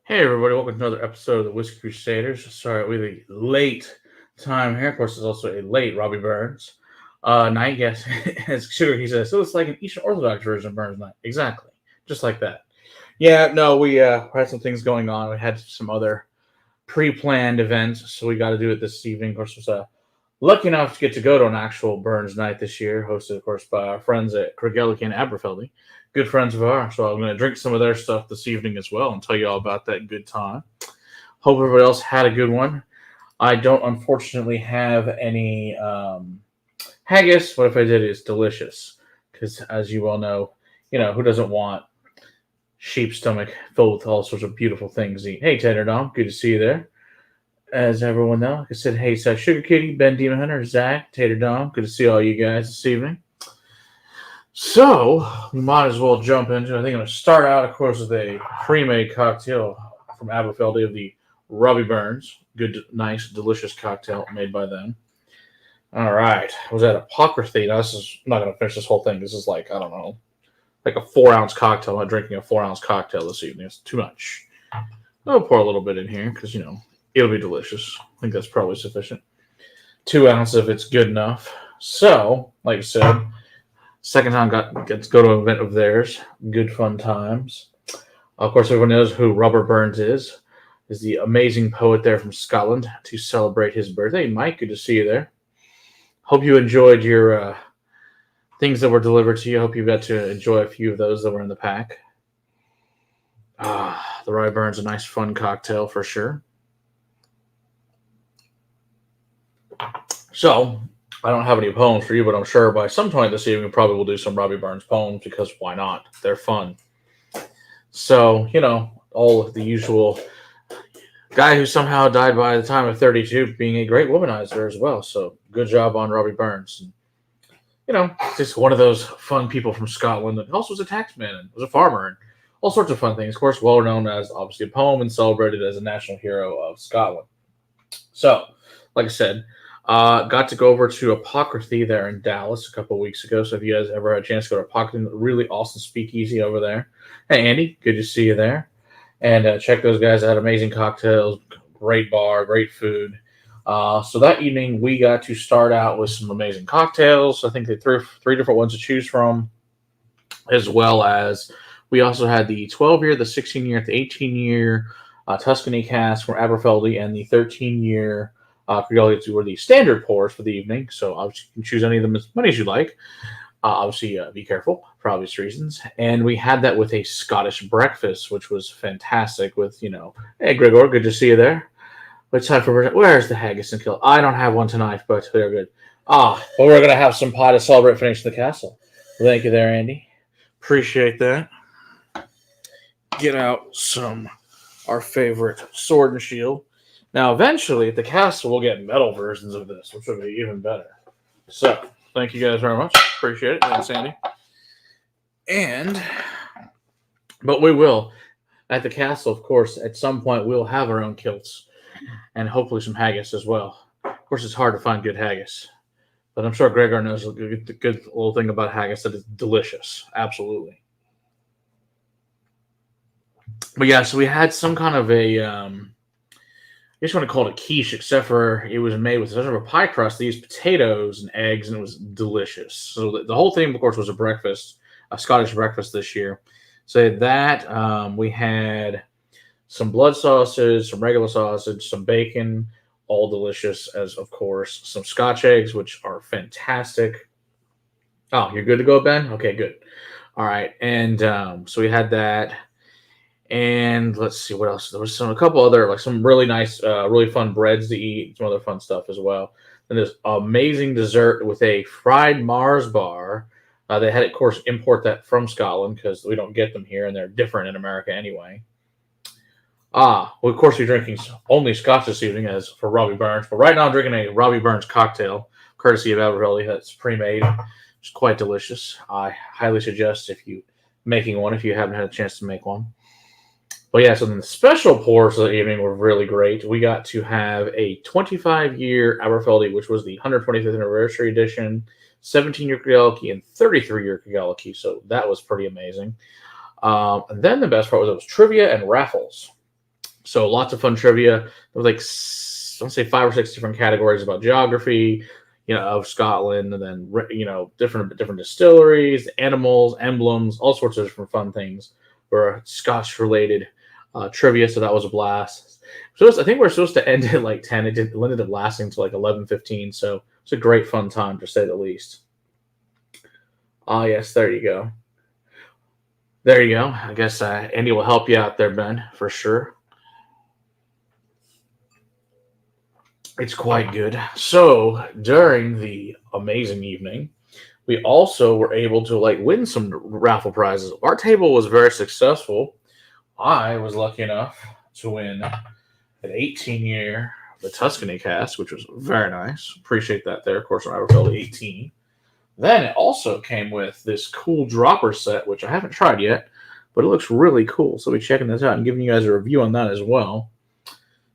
Hey everybody, welcome to another episode of the Whiskey Crusaders. Sorry, with a late time here. Of course, it's also a late Robbie Burns night. Yes, as Sugar he says, so it's like an Eastern Orthodox version of Burns night. Exactly, just like that. Yeah, no, we had some things going on. We had some other pre-planned events, so we got to do it this evening. Of course, was lucky enough to get to go to an actual Burns night this year, hosted, of course, by our friends at Kregellic and Aberfeldy. Good friends of ours. So I'm going to drink some of their stuff this evening as well and tell you all about that good time. Hope everybody else had a good one. I don't unfortunately have any haggis, but if I did, it's delicious. Because as you well know, who doesn't want sheep stomach filled with all sorts of beautiful things to eat? Hey, Tater Dom, good to see you there. As everyone knows, like I said, hey, Sugar Kitty, Ben Demon Hunter, Zach, Tater Dom, good to see all you guys this evening. So, we might as well jump into it. I think I'm going to start out, of course, with a pre-made cocktail from Aberfeldy of the Robbie Burns. Good, nice, delicious cocktail made by them. All right. Was that Apocryphy? Now, I'm not going to finish this whole thing. This is like, I don't know, like a 4-ounce cocktail. I'm not drinking a 4-ounce cocktail this evening. It's too much. I'll pour a little bit in here because, it'll be delicious. I think that's probably sufficient. 2 ounces if it's good enough. So, like I said, second time get to go to an event of theirs. Good fun times. Of course, everyone knows who Robert Burns is the amazing poet there from Scotland to celebrate his birthday. Mike, good to see you there. Hope you enjoyed your things that were delivered to you. Hope you got to enjoy a few of those that were in the pack. The Robbie Burns, a nice fun cocktail for sure. So, I don't have any poems for you, but I'm sure by some point this evening we probably will do some Robbie Burns poems because why not? They're fun. So, all of the usual guy who somehow died by the time of 32 being a great womanizer as well. So, good job on Robbie Burns. Just one of those fun people from Scotland that also was a taxman and was a farmer and all sorts of fun things. Of course, well known as obviously a poem and celebrated as a national hero of Scotland. So, like I said, got to go over to Apocryphy there in Dallas a couple of weeks ago. So if you guys ever had a chance to go to Apocryphy, really awesome speakeasy over there. Hey, Andy, good to see you there. And check those guys out. Amazing cocktails, great bar, great food. So that evening, we got to start out with some amazing cocktails. I think they threw three different ones to choose from, as well as we also had the 12-year, the 16-year, the 18-year Tuscany cask from Aberfeldy, and the 13-year Creole were the standard pours for the evening. So obviously you can choose any of them as many as you like. Obviously, be careful for obvious reasons. And we had that with a Scottish breakfast, which was fantastic. With hey Gregor, good to see you there. It's time for where's the haggis and kill? I don't have one tonight, but they're good. But we're gonna have some pie to celebrate finishing the castle. Thank you there, Andy. Appreciate that. Get out our favorite sword and shield. Now, eventually, at the castle, we'll get metal versions of this, which will be even better. So, thank you guys very much. Appreciate it. Thanks, Andy. But we will, at the castle, of course, at some point, we'll have our own kilts and hopefully some haggis as well. Of course, it's hard to find good haggis, but I'm sure Gregor knows a good little thing about haggis that is delicious. Absolutely. But yeah, so we had some kind of I just want to call it a quiche, except for it was made with sort of a pie crust. They used potatoes and eggs, and it was delicious. So the whole thing, of course, was a Scottish breakfast this year. So that we had some blood sausage, some regular sausage, some bacon, all delicious, as of course, some Scotch eggs, which are fantastic. Oh, you're good to go, Ben? Okay, good. All right, and so we had that. And let's see what else. There was a couple other, some really nice, really fun breads to eat, some other fun stuff as well. And this amazing dessert with a fried Mars bar. They had, of course, import that from Scotland because we don't get them here, and they're different in America anyway. Well, of course, we're drinking only Scotch this evening, as for Robbie Burns. But right now, I'm drinking a Robbie Burns cocktail, courtesy of Aberfeldy. That's pre-made. It's quite delicious. I highly suggest if you haven't had a chance to make one. But yeah, so then the special pours of the evening were really great. We got to have a 25-year Aberfeldy, which was the 125th anniversary edition, 17-year Kregellic, and 33-year Kregellic. So that was pretty amazing. And then the best part was it was trivia and raffles. So lots of fun trivia. There was like I'll say 5 or 6 different categories about geography, of Scotland, and then different distilleries, animals, emblems, all sorts of different fun things for Scotch related trivia. So that was a blast. So I think we're supposed to end at like 10. It ended up lasting to like 11:15. So it's a great fun time to say the least. Ah, yes, there you go. There you go. I guess Andy will help you out there, Ben, for sure. It's quite good. So during the amazing evening, we also were able to like win some raffle prizes. Our table was very successful. I was lucky enough to win an 18-year the Tuscany cask, which was very nice. Appreciate that there. Of course, I refilled 18. Then it also came with this cool dropper set, which I haven't tried yet, but it looks really cool. So we'll be checking this out and giving you guys a review on that as well.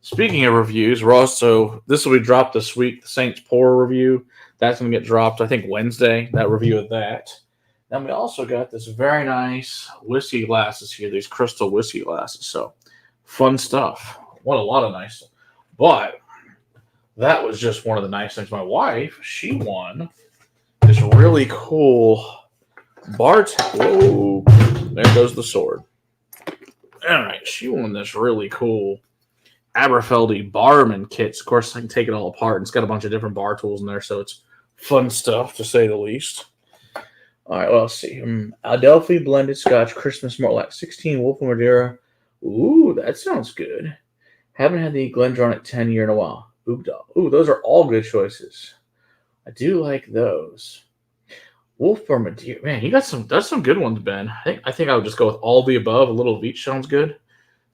Speaking of reviews, we're also this will be dropped this week. The Saints Pour review that's going to get dropped, I think, Wednesday. That review of that. Then we also got this very nice whiskey glasses here. These crystal whiskey glasses. So fun stuff. What a lot of nice. But that was just one of the nice things. My wife, she won this really cool Whoa! There goes the sword. All right, she won this really cool Aberfeldy barman kits. Of course, I can take it all apart. And it's got a bunch of different bar tools in there, so it's fun stuff to say the least. All right, well, let's see. Adelphi blended Scotch Christmas Mortlack 16 Wolf and Madeira. Ooh, that sounds good. Haven't had the Glendronach 10-year in a while. Ooh, those are all good choices. I do like those. Wolf or Madeira. Man, that's some good ones, Ben. I think I would just go with all the above. A little of each sounds good.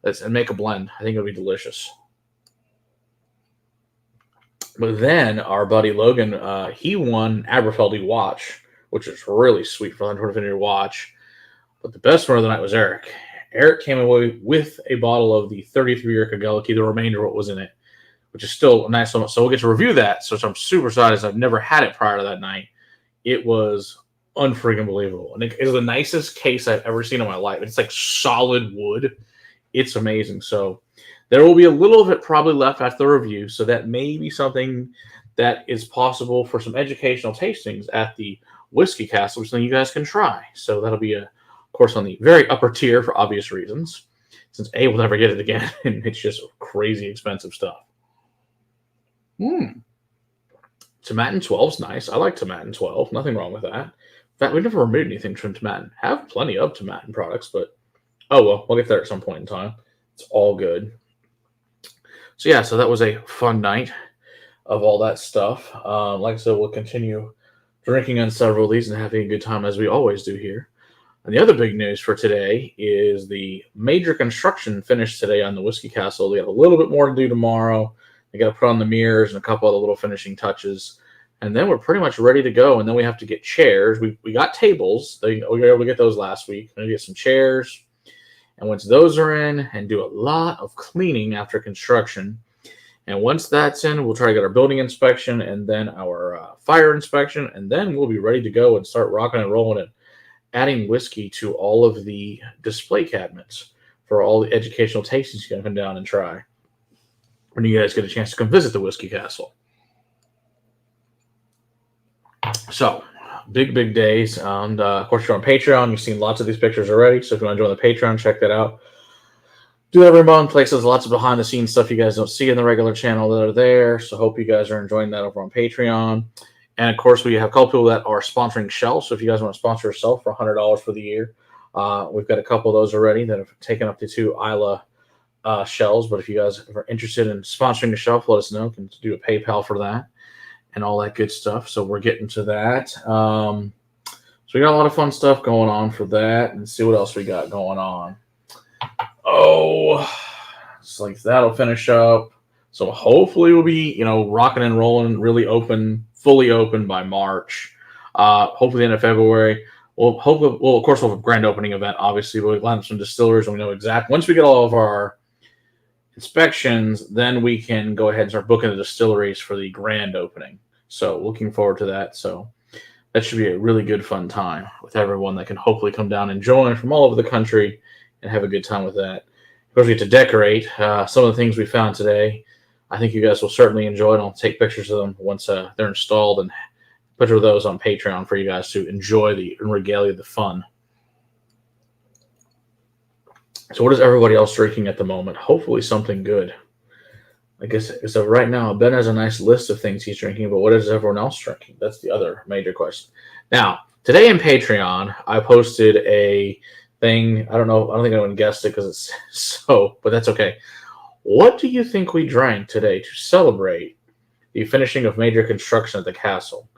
And make a blend. I think it would be delicious. But then our buddy Logan, he won Aberfeldy watch, which is really sweet for 125-year watch. But the best one of the night was Eric. Eric came away with a bottle of the 33-year Kageliki, the remainder of what was in it, which is still a nice one. So we'll get to review that. So I'm super excited. I've never had it prior to that night. It was unfreaking believable. And it is the nicest case I've ever seen in my life. It's like solid wood. It's amazing. So there will be a little of it probably left after the review. So that may be something that is possible for some educational tastings at the Whiskey Castle, which then you guys can try. So that'll be, of course, on the very upper tier for obvious reasons, since A, we'll never get it again, and it's just crazy expensive stuff. Tomatin 12 is nice. I like Tomatin 12. Nothing wrong with that. In fact, we've never removed anything from Tomatin. Have plenty of Tomatin products, but oh well, we'll get there at some point in time. It's all good. So yeah, so that was a fun night of all that stuff. Like I said, we'll continue drinking on several of these and having a good time as we always do here. And the other big news for today is the major construction finished today on the Whiskey Castle. They got a little bit more to do tomorrow. They got to put on the mirrors and a couple other little finishing touches. And then we're pretty much ready to go. And then we have to get chairs. We got tables. We were able to get those last week. We're going to get some chairs. And once those are in, and do a lot of cleaning after construction. And once that's in, we'll try to get our building inspection and then our fire inspection. And then we'll be ready to go and start rocking and rolling and adding whiskey to all of the display cabinets for all the educational tastings you can come down and try when you guys get a chance to come visit the Whiskey Castle. So, big days. And of course, you're on Patreon. You've seen lots of these pictures already. So if you want to join the Patreon, check that out. Do that every month. Places lots of behind the scenes stuff you guys don't see in the regular channel that are there. So hope you guys are enjoying that over on Patreon. And of course, we have a couple people that are sponsoring shelves. So if you guys want to sponsor yourself for $100 for the year, we've got a couple of those already that have taken up to 2 Isla shelves. But if you guys are interested in sponsoring a shelf, let us know. We can do a PayPal for that and all that good stuff. So we're getting to that. So we got a lot of fun stuff going on for that. And see what else we got going on. Oh, it's like that'll finish up. So hopefully we'll be, rocking and rolling, really open, fully open by March. Hopefully the end of February. We'll of course, we'll have a grand opening event, obviously, but we've lined up some distillers and we know exactly. Once we get all of our inspections, then we can go ahead and start booking the distilleries for the grand opening. So looking forward to that. So that should be a really good, fun time with everyone that can hopefully come down and join from all over the country and have a good time with that. If course, we get to decorate. Some of the things we found today, I think you guys will certainly enjoy, and I'll take pictures of them once they're installed and put those on Patreon for you guys to enjoy and regale the fun. So what is everybody else drinking at the moment? Hopefully something good. I guess so. Right now, Ben has a nice list of things he's drinking, but what is everyone else drinking? That's the other major question. Now, today in Patreon, I posted a thing. I don't think anyone guessed it because it's so, but that's okay. What do you think we drank today to celebrate the finishing of major construction at the castle?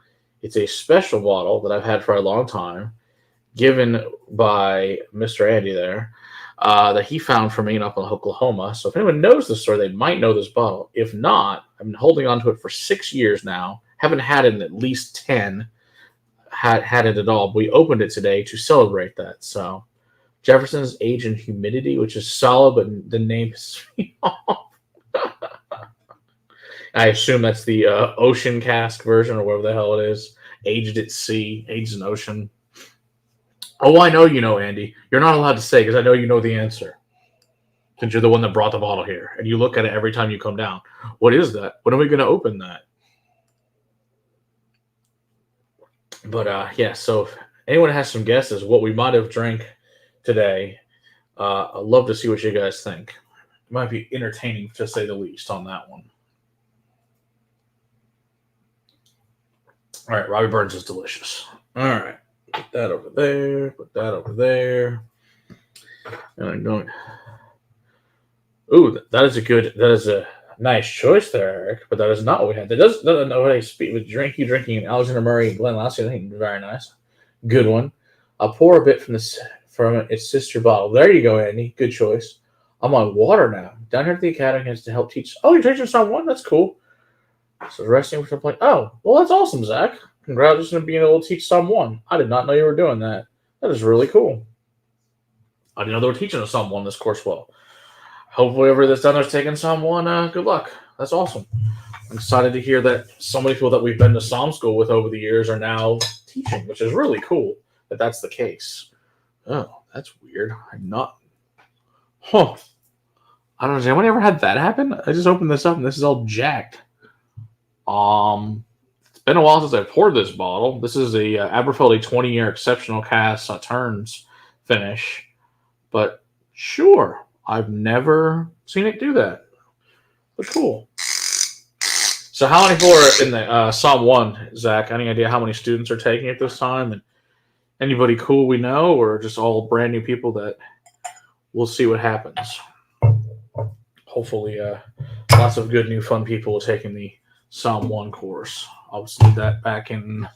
It's a special bottle that I've had for a long time, given by Mr. Andy there, that he found for me up in Oklahoma. So if anyone knows the story, they might know this bottle. If not, I've been holding on to it for 6 years now. Haven't had it in at least 10. Had it at all. But we opened it today to celebrate that. So Jefferson's Age and Humidity, which is solid, but the name pisses me off. I assume that's the ocean cask version or whatever the hell it is. Aged at sea, aged in ocean. Oh, I know you know, Andy. You're not allowed to say because I know you know the answer. Since you're the one that brought the bottle here. And you look at it every time you come down. What is that? When are we going to open that? But, yeah, so if anyone has some guesses what we might have drank today, I'd love to see what you guys think. It might be entertaining, to say the least, on that one. All right, Robbie Burns is delicious. All right. Put that over there. Put that over there. And I'm going. Ooh, that is a nice choice there, Eric. But that is not what we had. That doesn't know what I speak with drinking and Alexander Murray and Glenn Lassie. I think very nice. Good one. I'll pour a bit from its sister bottle. There you go, Andy. Good choice. I'm on water now. Down here at the academy has to help teach. Oh, you're teaching someone? That's cool. So resting for playing. Oh, well, that's awesome, Zach. Congratulations on being able to teach someone. I did not know you were doing that. That is really cool. I didn't know they were teaching someone this course well. Hopefully, whoever that's done is taking someone. Good luck. That's awesome. I'm excited to hear that so many people that we've been to Psalm school with over the years are now teaching, which is really cool that that's the case. Oh, that's weird. I'm not. Huh. I don't know. Has anyone ever had that happen? I just opened this up and this is all jacked. It's been a while since I poured this bottle. This is a Aberfeldy 20-year exceptional cast Sauternes finish, but sure, I've never seen it do that. But cool. So how many people are in the Psalm 1, Zach? Any idea how many students are taking it this time? And anybody cool we know, or just all brand new people that we'll see what happens? Hopefully, lots of good new fun people taking the Psalm 1 course. Obviously, did that back in,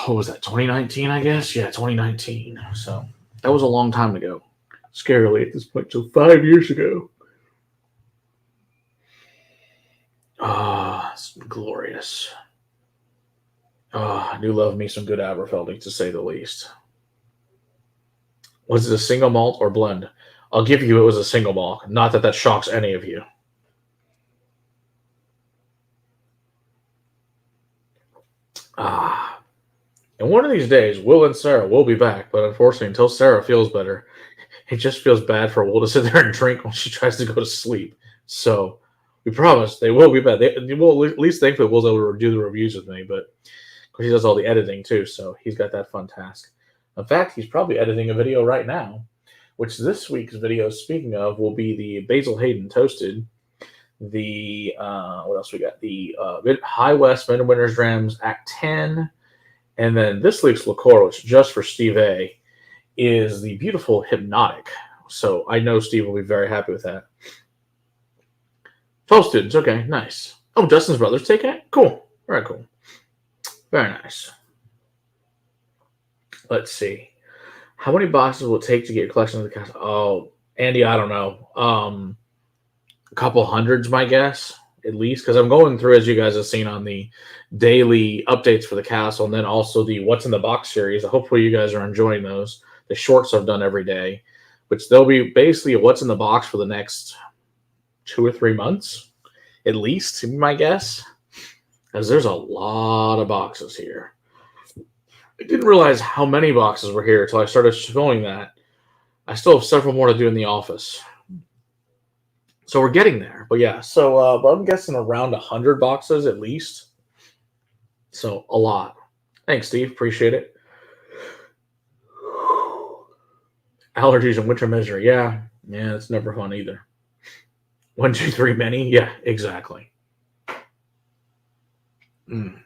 what was that, 2019, I guess? Yeah, 2019. So that was a long time ago. Scarily at this point, so 5 years ago. Ah, it's glorious. I do love me some good Aberfeldy, to say the least. Was it a single malt or blend? I'll give you it was a single malt. Not that shocks any of you. And one of these days, Will and Sarah will be back, but unfortunately, until Sarah feels better, it just feels bad for Will to sit there and drink when she tries to go to sleep. So we promise they will be back. They will, at least thankfully, Will's able to do the reviews with me, but because he does all the editing too, so he's got that fun task. In fact, he's probably editing a video right now, which this week's video, speaking of, will be the Basil Hayden Toasted. The what else we got? The High West Midwinter's Drams Act 10. And then this week's liqueur, which is just for Steve A, is the beautiful Hypnotic. So I know Steve will be very happy with that. 12 students. Okay, nice. Oh, Justin's brother's taking it? Cool. Very cool. Very nice. Let's see. How many boxes will it take to get your collection of the cast? Oh, Andy, I don't know. A couple hundreds, my guess. At least, because I'm going through, as you guys have seen on the daily updates for the castle, and then also the What's in the Box series. Hopefully you guys are enjoying those. The shorts I've done every day, which they'll be basically What's in the Box for the next 2 or 3 months, at least, my guess, because there's a lot of boxes here. I didn't realize how many boxes were here until I started showing that. I still have several more to do in the office. So we're getting there. But yeah, so but I'm guessing around 100 boxes at least. So a lot. Thanks, Steve. Appreciate it. Allergies and winter misery. Yeah. Yeah, it's never fun either. One, two, three, many. Yeah, exactly. Mm.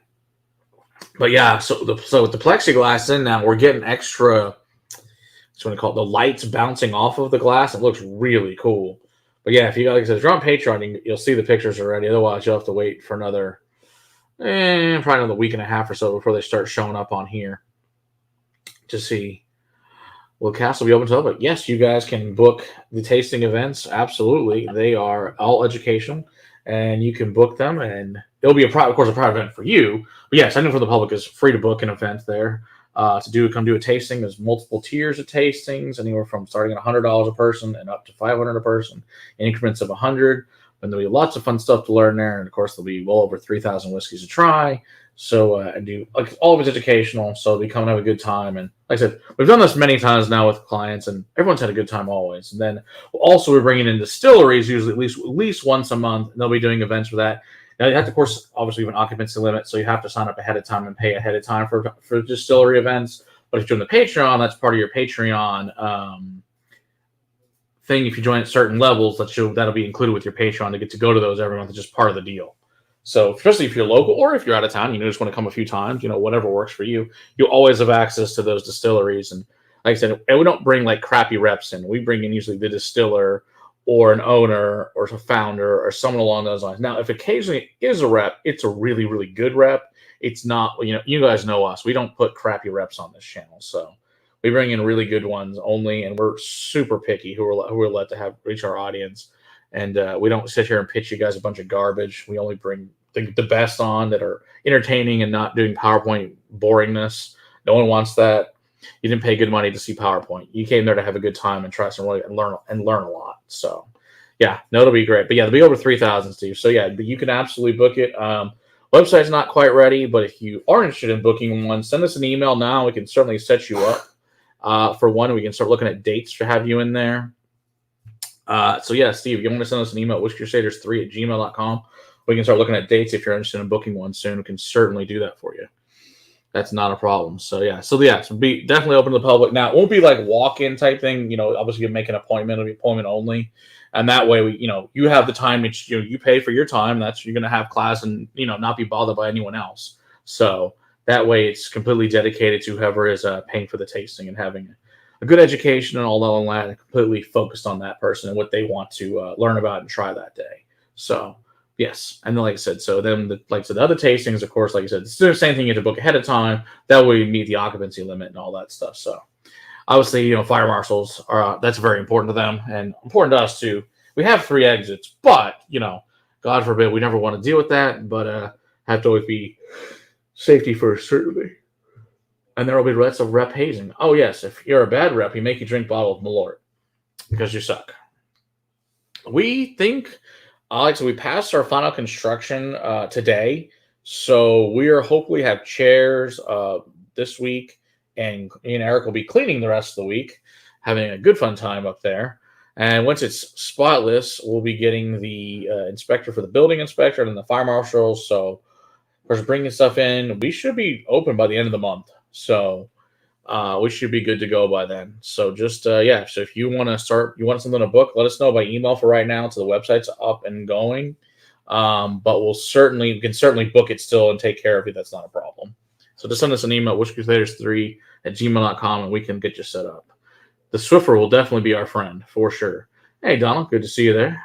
But yeah, so with the plexiglass in now, we're getting extra. What's what I call it, the lights bouncing off of the glass. It looks really cool. But yeah, if you like I said, if you're on Patreon, you'll see the pictures already. Otherwise, you'll have to wait for another, probably another week and a half or so before they start showing up on here to see. Will Castle be open to the public? Yes, you guys can book the tasting events. Absolutely, they are all educational, and you can book them. And it'll be of course, a private event for you. But yes, I know for the public is free to book an event there. Come do a tasting. There's multiple tiers of tastings, anywhere from starting at $100 a person and up to $500 a person, in increments of 100. And there'll be lots of fun stuff to learn there. And of course, there'll be well over 3,000 whiskeys to try. So and do like all of it's educational. So we come and have a good time. And like I said, we've done this many times now with clients, and everyone's had a good time always. And then also we're bringing in distilleries usually at least once a month, and they'll be doing events for that. Now you have to, of course, obviously have an occupancy limit, so you have to sign up ahead of time and pay ahead of time for distillery events. But if you're doing the Patreon, that's part of your Patreon thing. If you join at certain levels, that'll be included with your Patreon to get to go to those every month. It's just part of the deal. So especially if you're local or if you're out of town, just want to come a few times, whatever works for you, you'll always have access to those distilleries. And like I said, and we don't bring like crappy reps in. We bring in usually the distiller or an owner or a founder or someone along those lines. Now, if occasionally it is a rep, it's a really, really good rep. It's not, you guys know us. We don't put crappy reps on this channel. So we bring in really good ones only, and we're super picky who we're let to reach our audience. And we don't sit here and pitch you guys a bunch of garbage. We only bring the best on that are entertaining and not doing PowerPoint boringness. No one wants that. You didn't pay good money to see PowerPoint. You came there to have a good time and try some really and learn a lot. So, yeah, no, it'll be great. But yeah, it'll be over 3,000, Steve. So yeah, but you can absolutely book it. Website's not quite ready, but if you are interested in booking one, send us an email now. We can certainly set you up for one. We can start looking at dates to have you in there. So yeah, Steve, you want to send us an email at whiskeycrusaders3@gmail.com. We can start looking at dates. If you're interested in booking one soon, we can certainly do that for you. That's not a problem. So be definitely open to the public. Now, it won't be like walk-in type thing. Obviously you make an appointment. It'll be appointment only. And that way you have the time that you pay for your time. You're going to have class and, not be bothered by anyone else. So that way it's completely dedicated to whoever is paying for the tasting and having a good education and all that, and completely focused on that person and what they want to learn about and try that day. So yes, and then like I said, the other tastings, of course, like I said, it's the same thing. You have to book ahead of time. That way you meet the occupancy limit and all that stuff. So obviously, fire marshals are that's very important to them and important to us too. We have 3 exits, but God forbid we never want to deal with that. But have to always be safety first, certainly. And there will be threats of rep hazing. Oh, yes. If you're a bad rep, you make you drink bottle of Malort because you suck. We think, Alex, we passed our final construction today. So we are hopefully have chairs this week. And me and Eric will be cleaning the rest of the week, having a good fun time up there. And once it's spotless, we'll be getting the inspector for the building inspector and the fire marshals. So, of course, bringing stuff in. We should be open by the end of the month. So we should be good to go by then. So just, So if you want want something to book, let us know by email for right now. So the website's up and going. But we can certainly book it still and take care of you. That's not a problem. So just send us an email at whiskeycrusaders3@gmail.com and we can get you set up. The Swiffer will definitely be our friend for sure. Hey, Donald, good to see you there.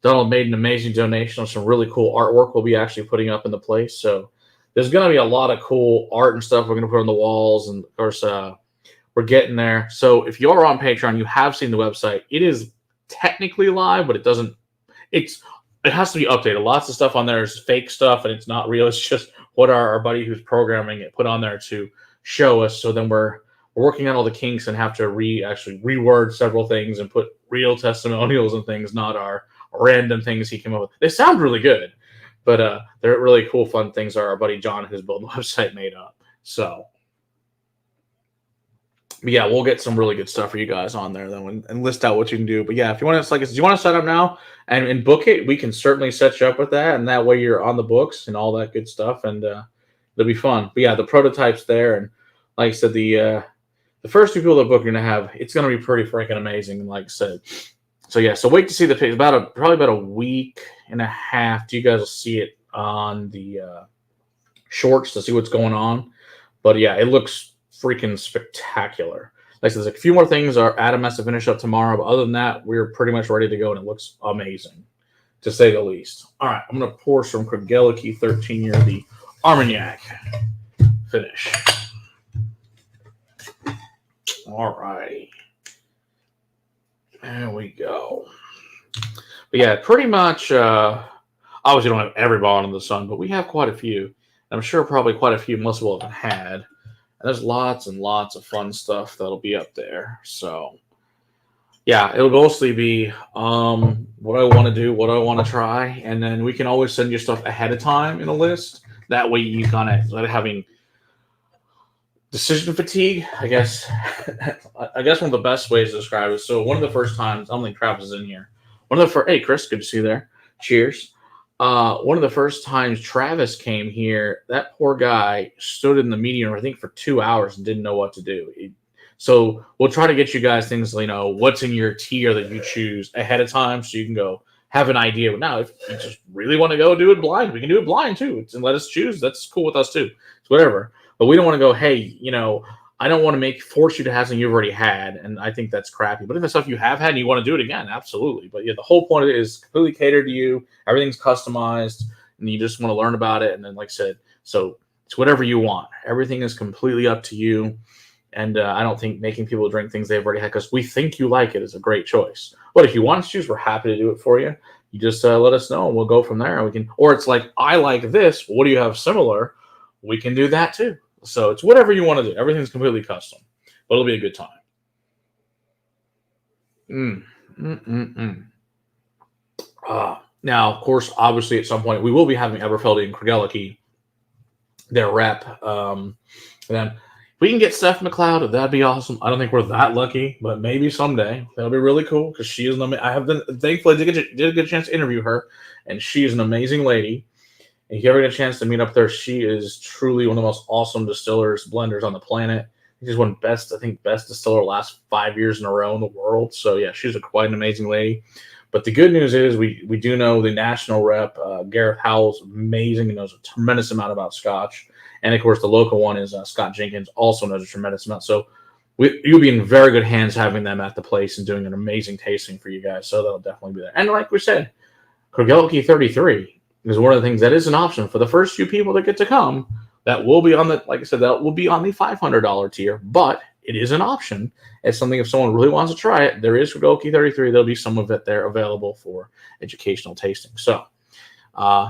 Donald made an amazing donation on some really cool artwork we'll be actually putting up in the place. So there's going to be a lot of cool art and stuff we're going to put on the walls. And of course, we're getting there. So if you are on Patreon, you have seen the website. It is technically live, but it has to be updated. Lots of stuff on there is fake stuff and it's not real. It's just what our buddy who's programming it put on there to show us. So then we're working on all the kinks and have to reword several things and put real testimonials and things, not our random things he came up with. They sound really good, but they're really cool, fun things our buddy John, who's building the website, made up. So But yeah, we'll get some really good stuff for you guys on there though, and list out what you can do. But yeah, if you want to, like, do you want to set up now and book it? We can certainly set you up with that, and that way you're on the books and all that good stuff, and it'll be fun. But yeah, the prototype's there, and like I said, the first two people that book are gonna have it's gonna be pretty freaking amazing. Like I said, so yeah, so wait to see the pic. Probably about a week and a half. You guys will see it on the shorts to see what's going on. But yeah, it looks freaking spectacular. Like I said, there's a few more things our Adam has to finish up tomorrow, but other than that, we're pretty much ready to go, and it looks amazing, to say the least. All right, I'm gonna pour some Kregeliki 13 year the Armagnac finish. All right, there we go. But yeah, pretty much. Obviously, don't have every ball under the sun, but we have quite a few. I'm sure probably quite a few most of all have had. And there's lots and lots of fun stuff that'll be up there. So yeah, it'll mostly be what I want to do, what I want to try, and then we can always send you stuff ahead of time in a list. That way you kind of instead of having decision fatigue, I guess. I guess one of the best ways to describe it. So one of the first times, I don't think Travis is in here. One of the first, hey Chris, good to see you there. Cheers. One of the first times Travis came here, that poor guy stood in the meeting room, I think, for 2 hours and didn't know what to do. So we'll try to get you guys things, what's in your tier that you choose ahead of time so you can go have an idea. Now, if you just really want to go do it blind, we can do it blind too. And let us choose. That's cool with us too. It's whatever. But we don't want to go, hey, I don't want to force you to have something you've already had. And I think that's crappy. But if it's stuff you have had and you want to do it again, absolutely. But yeah, the whole point of it is completely catered to you. Everything's customized and you just want to learn about it. And then, like I said, so it's whatever you want. Everything is completely up to you. And I don't think making people drink things they've already had because we think you like it is a great choice. But if you want to choose, we're happy to do it for you. You just let us know and we'll go from there. Or it's like, I like this. What do you have similar? We can do that too. So it's whatever you want to do. Everything's completely custom, but it'll be a good time. Now, of course, obviously, at some point, we will be having Everfeldy and Kregeliki, their rep. And then if we can get Steph McLeod, that'd be awesome. I don't think we're that lucky, but maybe someday. That'll be really cool because she is thankfully, I did get a chance to interview her, and she is an amazing lady. And if you ever get a chance to meet up there, she is truly one of the most awesome distillers, blenders on the planet. She's won best distiller last 5 years in a row in the world. So yeah, she's quite an amazing lady. But the good news is we do know the national rep, Gareth Howell's amazing and knows a tremendous amount about Scotch. And of course, the local one is Scott Jenkins, also knows a tremendous amount. So you'll be in very good hands having them at the place and doing an amazing tasting for you guys. So that'll definitely be there. And like we said, Kregeliki 33 is one of the things that is an option for the first few people that get to come. That will be on like I said, that will be on the $500 tier, but it is an option. It's something if someone really wants to try it, there is Kregeliki 33. There'll be some of it there available for educational tasting. So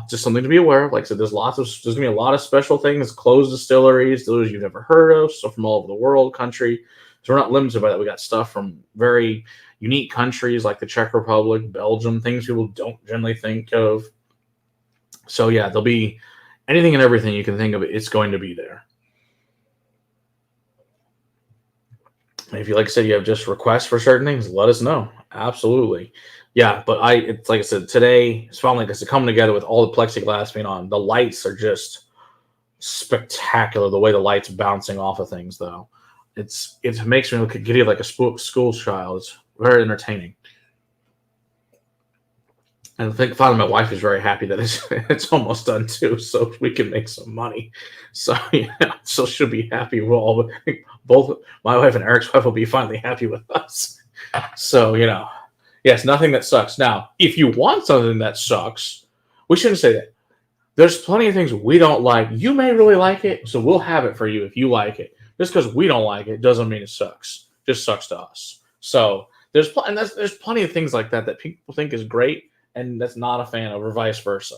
just something to be aware of. Like I said, there's gonna be a lot of special things, closed distilleries, those you've never heard of, stuff from all over the world, country. So we're not limited by that. We got stuff from very unique countries like the Czech Republic, Belgium, things people don't generally think of. So yeah, there'll be anything and everything you can think of. It's going to be there. And if you, like I said, you have just requests for certain things, let us know. Absolutely. Yeah, but it's like I said, today it's finally because it's coming together with all the plexiglass being on. The lights are just spectacular. The way the lights bouncing off of things, though, it makes me look giddy like a school child. It's very entertaining. And I think finally my wife is very happy that it's almost done too, so we can make some money. So yeah, so she'll be happy. Both my wife and Eric's wife will be finally happy with us. So yes, nothing that sucks. Now, if you want something that sucks, we shouldn't say that. There's plenty of things we don't like. You may really like it, so we'll have it for you if you like it. Just because we don't like it doesn't mean it sucks. It just sucks to us. So there's plenty of things like that people think is great. And that's not a fan of, or vice versa.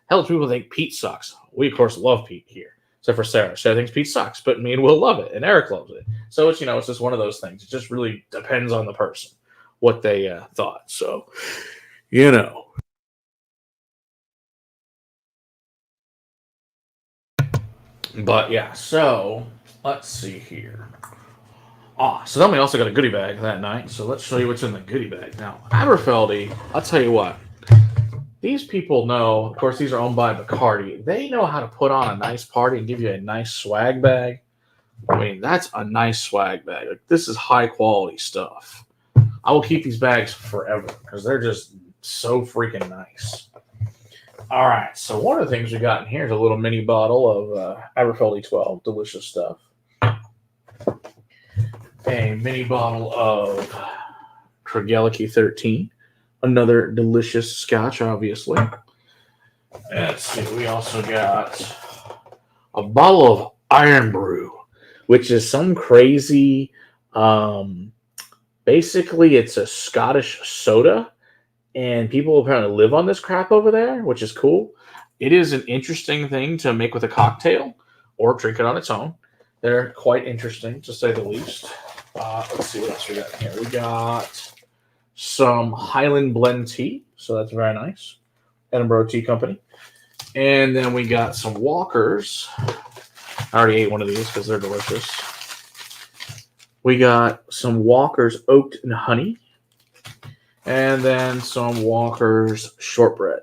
Hell, people think Pete sucks. We, of course, love Pete here, except for Sarah. Sarah thinks Pete sucks, but me and Will love it, and Eric loves it. So it's it's just one of those things. It just really depends on the person, what they thought. So, But yeah, so let's see here. So then we also got a goodie bag that night. So let's show you what's in the goodie bag. Now, Aberfeldy, I'll tell you what. These people know, of course, these are owned by Bacardi. They know how to put on a nice party and give you a nice swag bag. I mean, that's a nice swag bag. Like, this is high quality stuff. I will keep these bags forever because they're just so freaking nice. All right, so one of the things we got in here is a little mini bottle of Aberfeldy 12. Delicious stuff. A mini bottle of Craigellachie 13. Another delicious scotch, obviously. Let's see, we also got a bottle of Iron Brew, which is some crazy, basically it's a Scottish soda, and people apparently live on this crap over there, which is cool. It is an interesting thing to make with a cocktail or drink it on its own. They're quite interesting, to say the least. Let's see what else we got here. We got some Highland Blend tea, so that's very nice. Edinburgh Tea Company. And then we got some Walkers. I already ate one of these because they're delicious. We got some Walkers Oat and Honey. And then some Walkers Shortbread.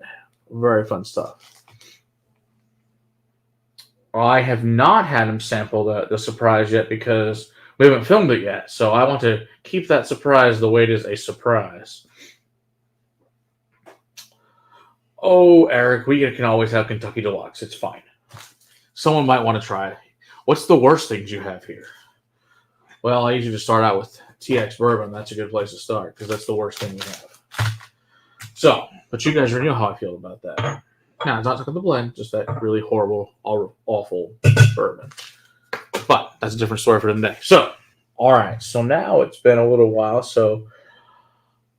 Very fun stuff. I have not had him sample the surprise yet because we haven't filmed it yet. So I want to keep that surprise the way it is a surprise. Oh, Eric, we can always have Kentucky Deluxe. It's fine. Someone might want to try it. What's the worst things you have here? Well, I usually just start out with TX Bourbon. That's a good place to start because that's the worst thing we have. So, but you guys already know how I feel about that. Now, I'm not talking the blend, just that really horrible, awful bourbon. But that's a different story for today. So, all right. So now it's been a little while. So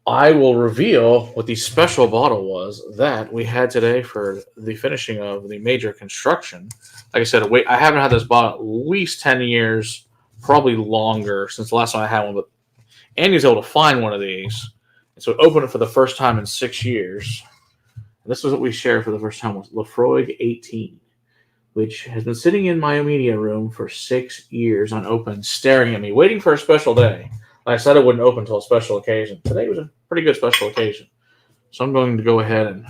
I will reveal what the special bottle was that we had today for the finishing of the major construction. Like I said, I haven't had this bottle at least 10 years, probably longer since the last time I had one. But Andy was able to find one of these. And so we opened it for the first time in 6 years. And this was what we shared for the first time was Laphroaig 18. Which has been sitting in my media room for 6 years unopened, staring at me, waiting for a special day. Like I said, it wouldn't open until a special occasion. Today was a pretty good special occasion. So I'm going to go ahead and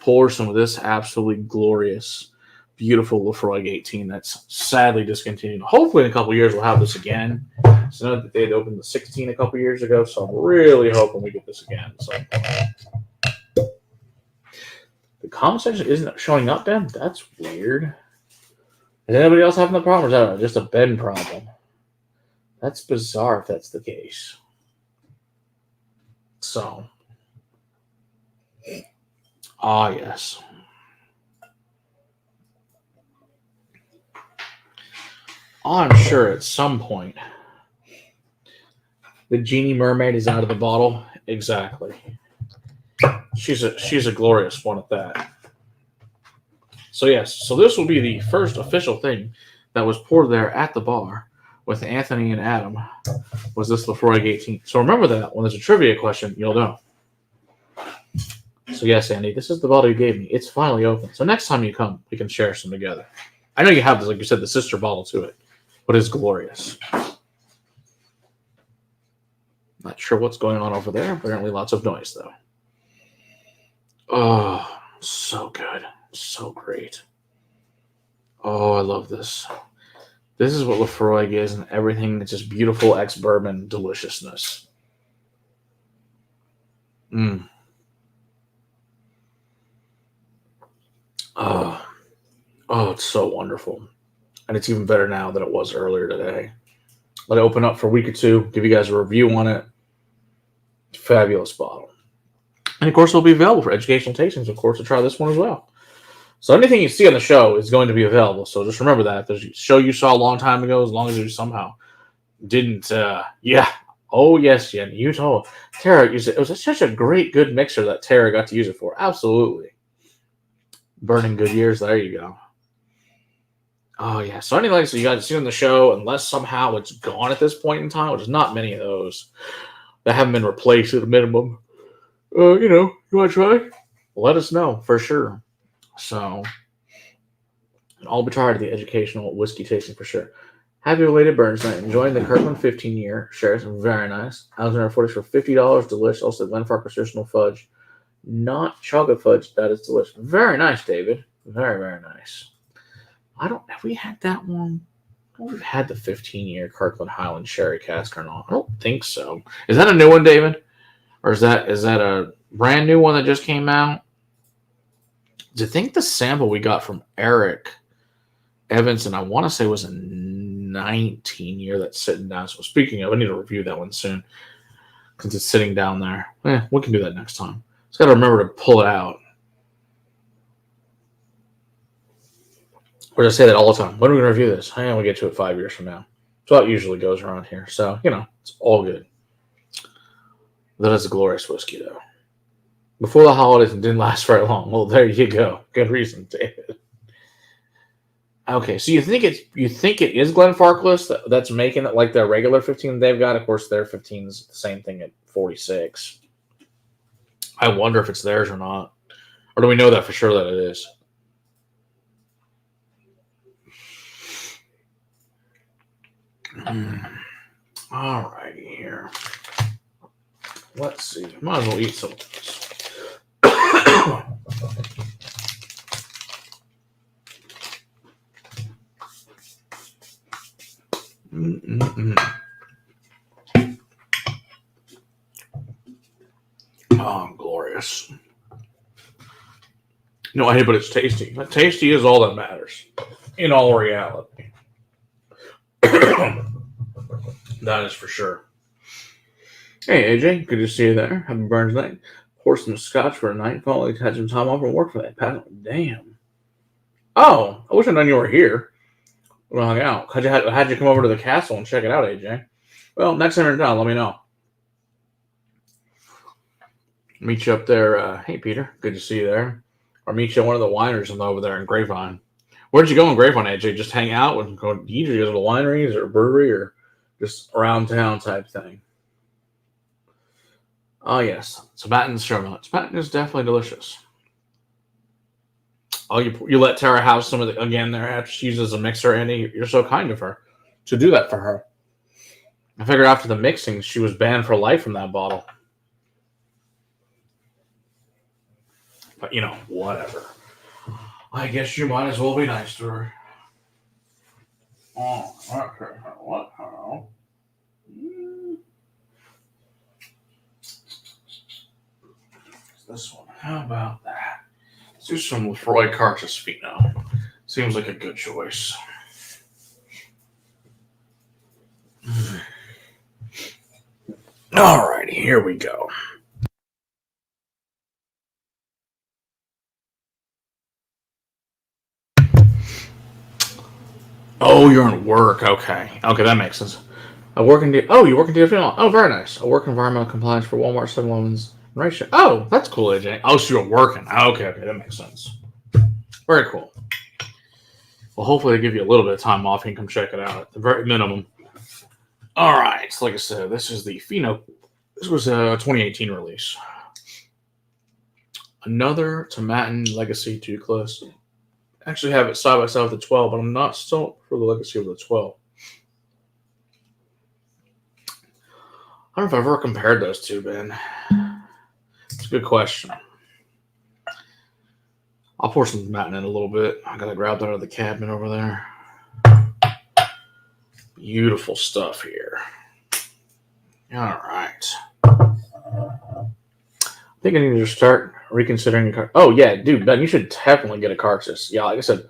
pour some of this absolutely glorious, beautiful Laphroaig 18 that's sadly discontinued. Hopefully in a couple years we'll have this again. So I know that they'd opened the 16 a couple years ago, so I'm really hoping we get this again. So the comment section isn't showing up, Ben? That's weird. Is anybody else having the problem, or is that just a Ben problem? That's bizarre if that's the case. So, yes. I'm sure at some point the genie mermaid is out of the bottle. Exactly. She's a glorious one at that. So yes, so this will be the first official thing that was poured there at the bar with Anthony and Adam was this Laphroaig 18. So remember that when there's a trivia question, you'll know. So yes, Andy, this is the bottle you gave me. It's finally open. So next time you come, we can share some together. I know you have this, like you said, the sister bottle to it, but it's glorious. Not sure what's going on over there. Apparently lots of noise, though. Oh, so good. So great. Oh, I love this. This is what Laphroaig is and everything. It's just beautiful ex-bourbon deliciousness. Oh, it's so wonderful. And it's even better now than it was earlier today. Let it open up for a week or two, give you guys a review on it. Fabulous bottle. And of course, it'll be available for educational tastings, of course, to try this one as well. So anything you see on the show is going to be available. So just remember that. If there's a show you saw a long time ago, as long as you somehow didn't, Oh, yes, Jen. You told Tara used it. It was such a great, good mixer that Tara got to use it for. Absolutely. Burning good years. There you go. Oh, yeah. So anything like you guys see on the show, unless somehow it's gone at this point in time, which is not many of those that haven't been replaced at a minimum. You want to try? Let us know for sure. So I'll be trying the educational whiskey tasting for sure. Happy belated Burns night. Enjoying the Kirkland 15-year shares. Very nice. Alexander 40 for $50. Delicious. Also, Glenfarclas traditional fudge. Not chocolate fudge. That is delicious. Very nice, David. Very, very nice. I don't. Have we had that one? We've had the 15-year Kirkland Highland Sherry cask or not? I don't think so. Is that a new one, David? Or is that a brand new one that just came out? Do you think the sample we got from Eric Evanson, I want to say, was a 19-year that's sitting down. So speaking of, I need to review that one soon because it's sitting down there. We can do that next time. Just got to remember to pull it out. Or I say that all the time. When are we going to review this? We get to it 5 years from now. That's how it usually goes around here. So, it's all good. That is a glorious whiskey, though. Before the holidays, it didn't last very long. Well, there you go. Good reason, David. Okay, so you think it is Glenfarclas that's making it like their regular 15 they've got? Of course, their 15 is the same thing at 46. I wonder if it's theirs or not. Or do we know that for sure that it is? All righty here. Let's see. Might as well eat some of this. Oh, glorious. No, but it's tasty. But tasty is all that matters in all reality. That is for sure. Hey, AJ, good to see you there. Happy Burns night. Pour some scotch for a night. Finally had some time off from work for that. Damn. Oh, I wish I'd known you were here. We hung out. How'd you come over to the castle and check it out, AJ? Well, next time you're down, let me know. Meet you up there. Hey, Peter. Good to see you there. Or meet you at one of the wineries over there in Grapevine. Where'd you go in Grapevine, AJ? Just hang out and go to either the wineries or brewery or just around town type thing? Oh, yes. Spaten's Chevrolet. Spaten is definitely delicious. Oh, you let Tara have some of the, again, there after she uses a mixer, Andy. You're so kind of her to do that for her. I figured after the mixing, she was banned for life from that bottle. But, whatever. I guess you might as well be nice to her. Oh, okay. What? This one. How about that? Let's do some with Roy Cartus Fino. Seems like a good choice. All righty, here we go. Oh, you're in work. Okay, that makes sense. You work in DFL. Oh, very nice. I work environmental compliance for Walmart, 7-Elevens, right? Oh, that's cool, AJ. Oh, so you're working. Okay, that makes sense. Very cool. Well, hopefully they give you a little bit of time off. You can come check it out at the very minimum. All right. So like I said, this is the Fino. This was a 2018 release. Another Tomatin Legacy 2 Class. Actually have it side by side with the 12, but I'm not stoked for the Legacy of the 12. I don't know if I've ever compared those two, Ben. It's a good question. I'll pour some Tomatin in a little bit. I gotta grab that out of the cabinet over there. Beautiful stuff here. All right. I think I need to start reconsidering. Oh, yeah, dude, Ben, you should definitely get a Cartus. Yeah, like I said,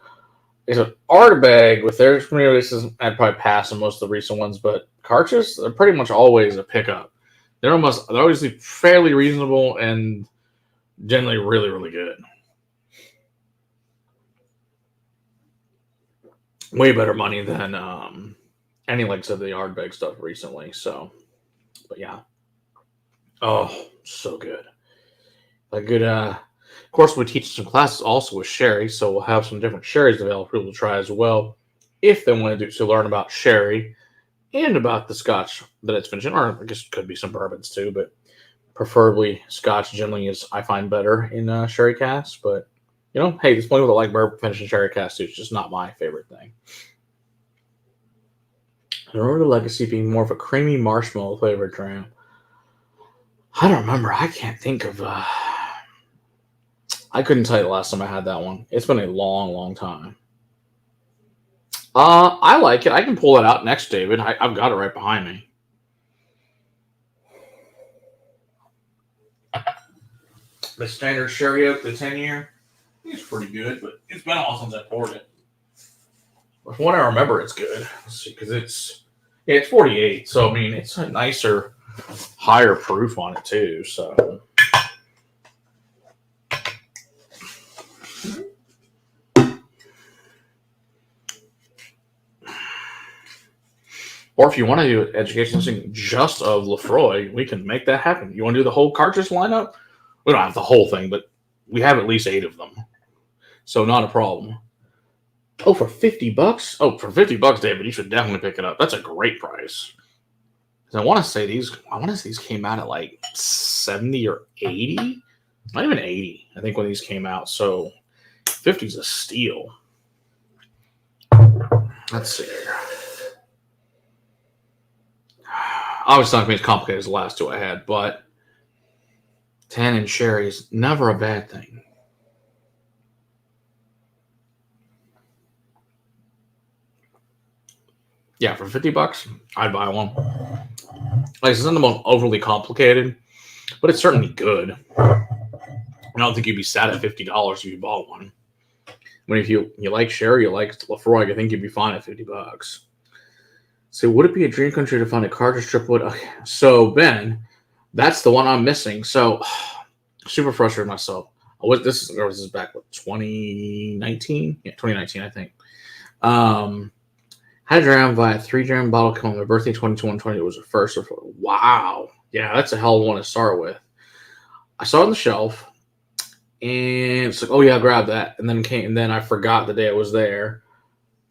it's an Ardbeg with their releases. I'd probably pass on most of the recent ones, but Cartus, they're pretty much always a pickup. They're always fairly reasonable and generally really, really good. Way better money than any likes of the Ardbeg stuff recently. So, but yeah. Oh, so good. A good, of course, we teach some classes also with sherry, so we'll have some different sherries available for people to try as well if they want to learn about sherry and about the scotch that it's finishing, or I guess it could be some bourbons too, but preferably scotch generally is, I find, better in sherry casks. But, hey, there's plenty of people that like bourbon finishing sherry casks too. It's just not my favorite thing. I remember the Legacy being more of a creamy marshmallow flavored dram. I don't remember. I can't think of. I couldn't tell you the last time I had that one. It's been a long, long time. I like it. I can pull it out next, David. I've got it right behind me. The standard sherry oak, the 10-year, it's pretty good, but it's been a while since I poured it. But from what I remember, it's good. Let's see, because it's 48, so I mean it's a nicer, higher proof on it too. So. Or if you want to do education listing just of Lefroy, we can make that happen. You want to do the whole cartridge lineup? We don't have the whole thing, but we have at least 8 of them. So not a problem. Oh, for $50? Oh, for $50, David, you should definitely pick it up. That's a great price. I want to say these came out at like 70 or 80. Not even 80, I think, when these came out. So 50 is a steal. Let's see here. Obviously, it's not going to be as complicated as the last 2 I had, but tannin sherry is never a bad thing. Yeah, for $50, I'd buy one. Like, it's not the most overly complicated, but it's certainly good. I don't think you'd be sad at $50 if you bought one. When if you like sherry, you like Lefroy, I think you'd be fine at $50. So would it be a dream country to find a cartridge triplet? Okay. So Ben, that's the one I'm missing. So super frustrated myself. This is back what 2019? Yeah, 2019, I think. Had a dram via 3-dram bottle coming my birthday 2020. It was the first. Wow. Yeah, that's a hell of a one to start with. I saw it on the shelf, and it's like, oh yeah, I'll grab that. And then I forgot the day it was there.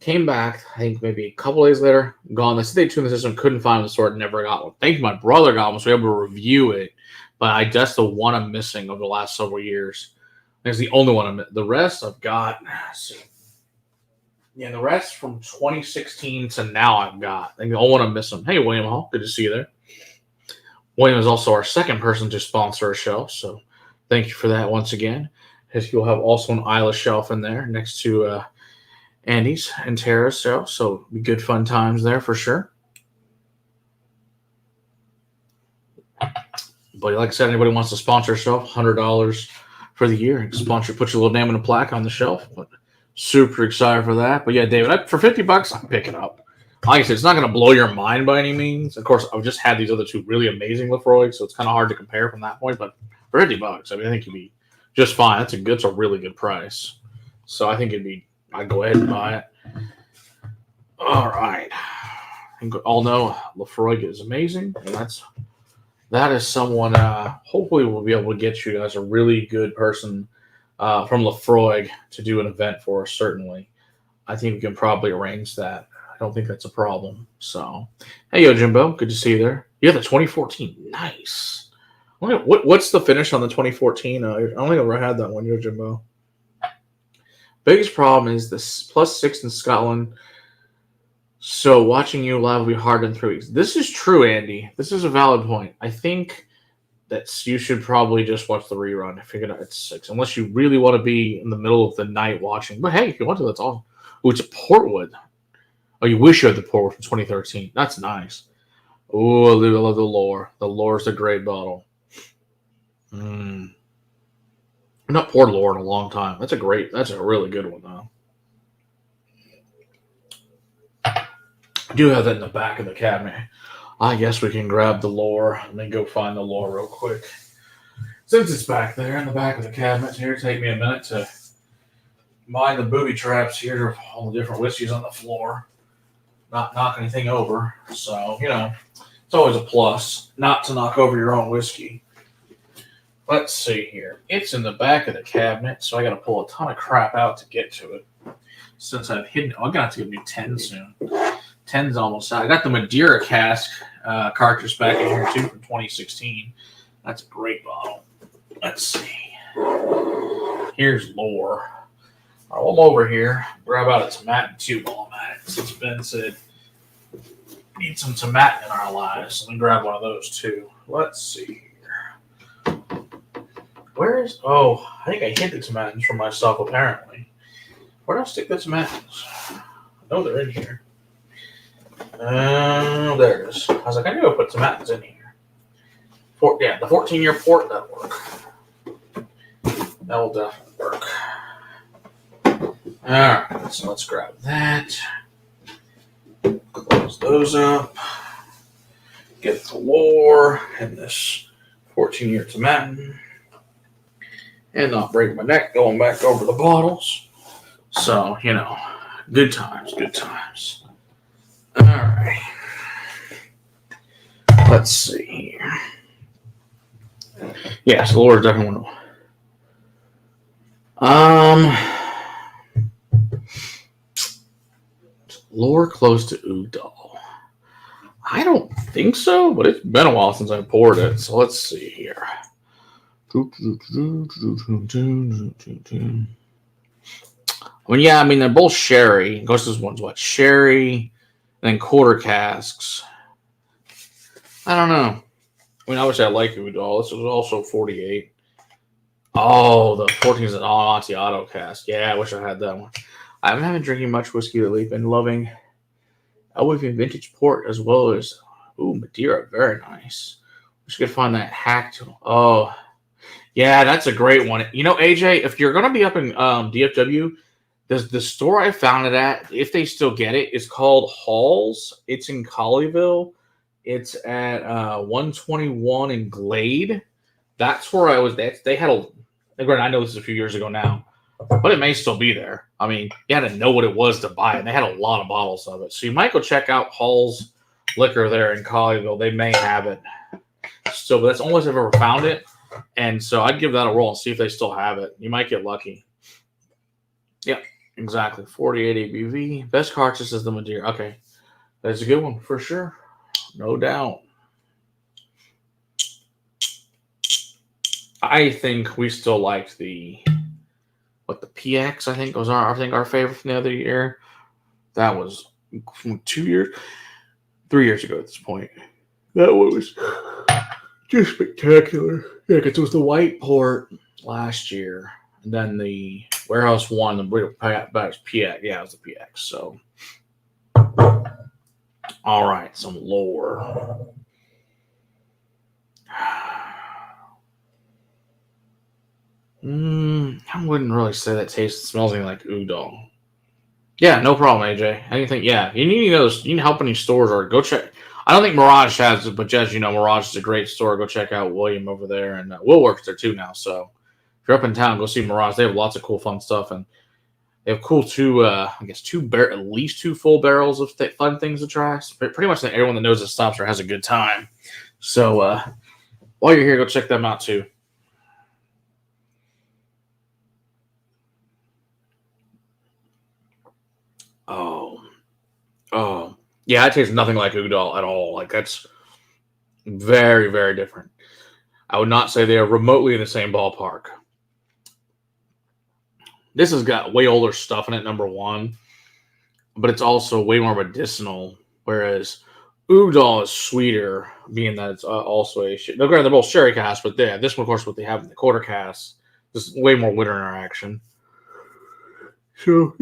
Came back, I think maybe a couple days later, gone. They said they tuned the system, couldn't find the store, never got one. Thank you, my brother got one, so we were able to review it. But that's the one I'm missing over the last several years. It's the only one the rest I've got. Yeah, the rest from 2016 to now I've got. I think the only one I'm missing. Hey, William Hall, good to see you there. William is also our second person to sponsor a shelf, so thank you for that once again. You'll have also an Isla shelf in there next to Andy's and Tara's shelf, so it'll be good fun times there for sure. But like I said, anybody wants to sponsor a shelf, $100 for the year. Sponsor, put your little name and a plaque on the shelf. But super excited for that. But yeah, David, for $50, I can pick it up. Like I said, it's not going to blow your mind by any means. Of course, I've just had these other 2 really amazing Lefroy, so it's kind of hard to compare from that point. But for $50, I mean, I think you'd be just fine. That's a really good price. So I think I'd go ahead and buy it. All right. I think we all know Lefroy is amazing, and that is someone. Hopefully, we'll be able to get you guys a really good person from Lefroy to do an event for us. Certainly, I think we can probably arrange that. I don't think that's a problem. So, hey, yo, Jimbo, good to see you there. You have the 2014. Nice. What's the finish on the 2014? I don't think I've ever had that one, yo, Jimbo. Biggest problem is this +6 in Scotland. So watching you live will be hard in 3 weeks. This is true, Andy. This is a valid point. I think that you should probably just watch the rerun. I figured out it's 6, unless you really want to be in the middle of the night watching. But hey, if you want to, that's all. Oh, it's a Portwood. Oh, you wish you had the Portwood from 2013. That's nice. Oh, I love the lore. The lore is a great bottle. I've not poured lore in a long time. That's a really good one, though. I do have that in the back of the cabinet. I guess we can grab the lore. Let me go find the lore real quick. Since it's back there in the back of the cabinet here, take me a minute to mind the booby traps here of all the different whiskeys on the floor. Not knock anything over. So, it's always a plus not to knock over your own whiskey. Let's see here. It's in the back of the cabinet, so I got to pull a ton of crap out to get to it. Since I've hidden, I'm going to have to get a new 10 soon. 10's almost out. I got the Madeira cask cartridge back in here too from 2016. That's a great bottle. Let's see. Here's lore. All right, well, I'm over here. Grab out a tomato tube while I'm at it. Since Ben said need some tomatin in our lives. Let me grab one of those too. Let's see here. Where is? Oh, I think I hid the tomatins from myself. Apparently, where do I stick the tomatins? I know they're in here. There it is. I was like, I knew I put tomatins in here. The 14-year port, that'll work. That will definitely work. Alright, so let's grab that. Close those up. Get the lore and this 14-year tomatin. And not break my neck going back over the bottles. So, good times, good times. Alright. Let's see here. Yes, the lore is definitely one of them. Lore close to Udall. I don't think so, but it's been a while since I poured it. So let's see here. They're both sherry. Ghost is one's what? Sherry, and then quarter casks. I don't know. Obviously I like Udall. This was also 48. Oh, the 14 is an Amontillado cask. Yeah, I wish I had that one. I haven't been drinking much whiskey lately. Been loving Elway vintage port as well as Madeira. Very nice. Wish I could find that hacked. Oh, yeah, that's a great one. AJ, if you're gonna be up in DFW, the store I found it at, if they still get it, is called Halls. It's in Colleyville. It's at 121 in Glade. That's where I was. They had a. Granted, I know this is a few years ago now, but it may still be there. You had to know what it was to buy it. And they had a lot of bottles of it. So you might go check out Hall's Liquor there in Colleyville. They may have it still, but that's the only place I've ever found it. And so I'd give that a roll and see if they still have it. You might get lucky. Yeah, exactly. 48 ABV. Best cartridge is the Madeira. Okay. That's a good one for sure. No doubt. I think we still liked the PX, I think was our favorite from the other year. That was from 3 years ago at this point. That was just spectacular. Yeah, because it was the white port last year. And then the warehouse one, the PX. Yeah, it was the PX. So, all right, some lore. I wouldn't really say that smells anything like Udall. Yeah, no problem, AJ. Anything? Yeah, you need those. You need help any stores or go check. I don't think Mirage has it, but as you know, Mirage is a great store. Go check out William over there, and Will works there too now. So if you're up in town, go see Mirage. They have lots of cool, fun stuff, and they have cool at least two full barrels of fun things to try. Pretty much everyone that knows the stops there has a good time. So while you're here, go check them out too. Oh, yeah, it tastes nothing like Udall at all. That's very, very different. I would not say they are remotely in the same ballpark. This has got way older stuff in it, number one, but it's also way more medicinal, whereas Udall is sweeter, being that it's also they're both sherry casks, but this one, of course, what they have in the quarter casks, there's way more winter interaction. So,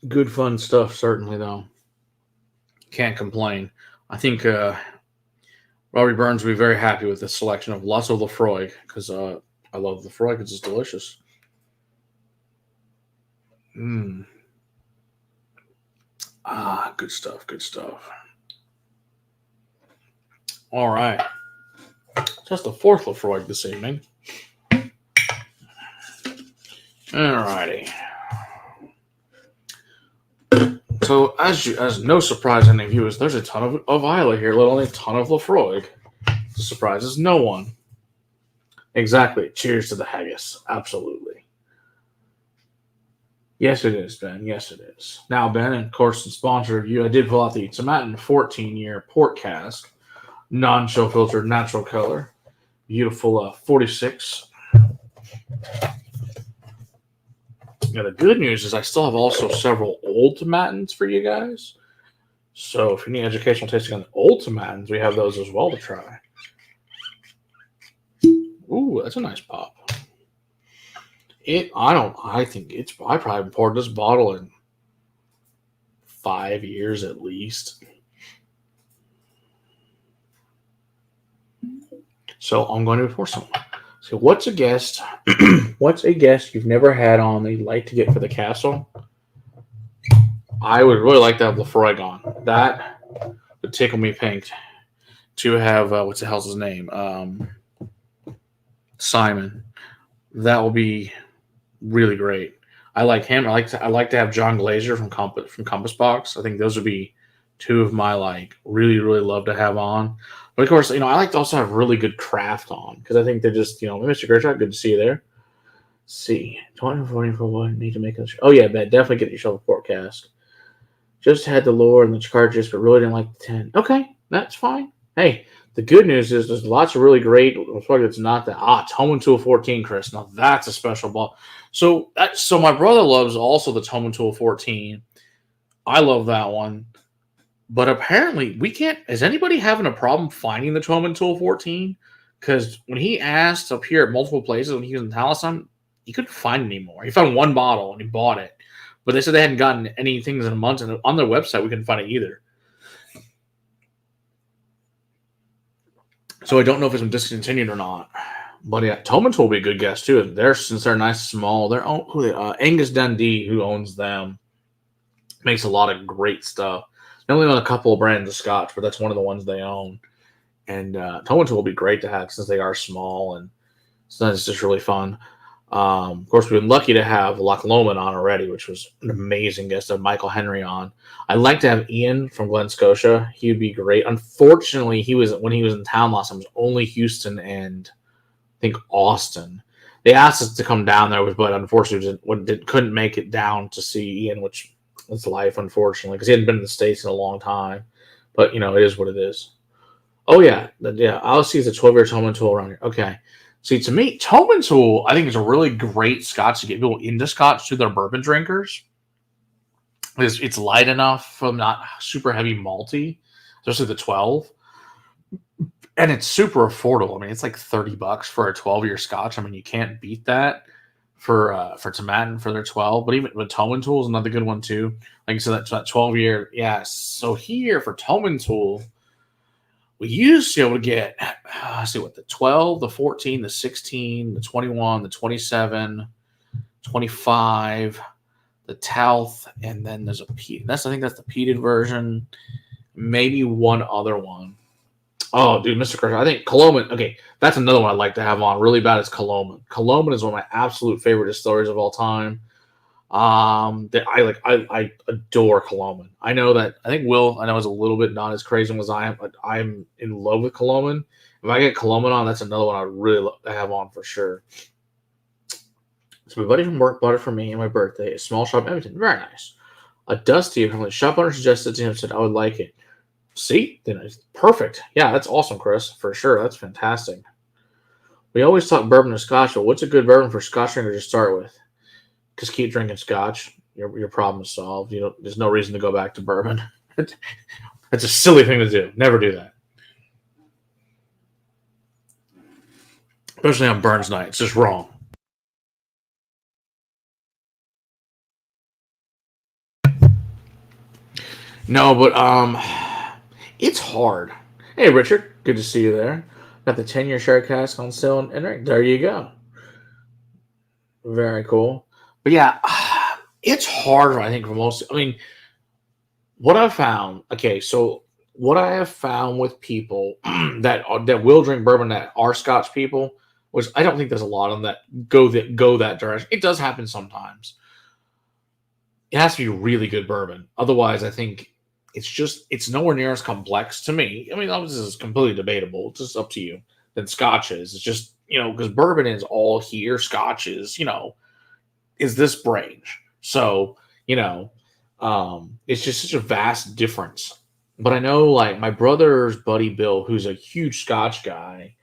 good fun stuff, certainly, though. Can't complain. I think Robbie Burns will be very happy with this selection of lots of Lafroig, because I love Lafroig because it's delicious. Good stuff, good stuff. All right. Just the fourth Lafroig this evening. All righty. So, as no surprise to any viewers, there's a ton of Isla here, let alone a ton of Lafroig. The surprises no one. Exactly. Cheers to the haggis. Absolutely. Yes, it is, Ben. Yes, it is. Now, Ben, and of course, in sponsor of you, I did pull out the Tomatin 14-year port cask, non-chill filtered, natural color, beautiful 46. Now, the good news is I still have also several old Tomatins for you guys. So if you need educational tasting on the old tomatoes, we have those as well to try. Ooh, that's a nice pop. I probably poured this bottle in 5 years at least. So I'm going to pour some. So what's a guest? What's a guest you've never had on that you'd like to get for the castle? I would really like to have Lefroy gone. That would tickle me pink. To have what's the hell's his name? Simon. That will be really great. I like him. I like to have John Glazer from Compass Box. I think those would be two of my really love to have on. But of course, I like to also have really good craft on because I think they're just Mr. Gershon, good to see you there. Let's see, 2040 for what need to make us. Oh yeah, man, definitely get yourself a port cask. Just had the lore and the charges, but really didn't like the 10. Okay, that's fine. Hey, the good news is there's lots of really great. It's not that Toman Tool 14, Chris. Now that's a special ball. So my brother loves also the Toman Tool 14. I love that one. But apparently we can't. Is anybody having a problem finding the Toman Tool 14? Because when he asked up here at multiple places when he was in Taliesin, he couldn't find it anymore. He found one bottle and he bought it. But they said they hadn't gotten any things in a month, and on their website we couldn't find it either. So I don't know if it's been discontinued or not. But yeah, Toman will be a good guest too. Since they're nice, small. They're Angus Dundee, who owns them, makes a lot of great stuff. They only own a couple of brands of scotch, but that's one of the ones they own. And Toman will be great to have since they are small, and so it's just really fun. Of course, we've been lucky to have Loch Lomond on already, which was an amazing guest. To have Michael Henry on. I'd like to have Ian from Glen Scotia. He would be great. Unfortunately, when he was in town last time, it was only Houston and I think Austin. They asked us to come down there, but unfortunately, couldn't make it down to see Ian, which is life, unfortunately, because he hadn't been in the States in a long time. But it is what it is. Oh yeah, I'll see the 12-year Toman Tool around here. Okay. See, to me, Toman Tool, I think, is a really great scotch to get people into scotch to their bourbon drinkers. It's light enough from not super heavy malty, especially the 12. And it's super affordable. I mean, it's like $30 for a 12-year scotch. I mean, you can't beat that for Tomatin for their 12. But even with Toman Tool is another good one too. Like I said, that 12-year. Yeah. So here for Toman Tool, we used to be able to get, the 12, the 14, the 16, the 21, the 27, 25, the Talth, and then there's a peat. I think that's the peated version. Maybe one other one. Oh, dude, Mr. Crusher. I think Coloman. Okay, that's another one I'd like to have on. Really bad is Coloman. Coloman is one of my absolute favorite distilleries of all time. I adore Coloman. I think Will, is a little bit not as crazy as I am, but I'm in love with Coloman. If I get Coloman on, that's another one I'd really love to have on for sure. So my buddy from work bought it for me on my birthday. A small shop in Edmonton. Very nice. A Dusty, apparently shop owner suggested to him, said I would like it. See? Then it's perfect. Yeah, that's awesome, Chris. For sure. That's fantastic. We always talk bourbon and scotch, but what's a good bourbon for scotch drinker to start with? Because keep drinking scotch, your problem is solved. There's no reason to go back to bourbon. That's a silly thing to do. Never do that. Especially on Burns night. It's just wrong. No, but it's hard. Hey, Richard, good to see you there. Got the 10-year sherry cask on sale, and there you go. Very cool. But yeah, it's hard, I think, for most. I mean, what I've found. Okay, so what I have found with people that will drink bourbon that are Scotch people, which I don't think there's a lot of them that go that direction. It does happen sometimes. It has to be really good bourbon. Otherwise, I think it's nowhere near as complex to me. I mean, this is completely debatable. It's just up to you. Than Scotch is. It's just because bourbon is all here. Scotch is is this range. So, it's just such a vast difference. But I know, like, my brother's buddy Bill, who's a huge Scotch guy,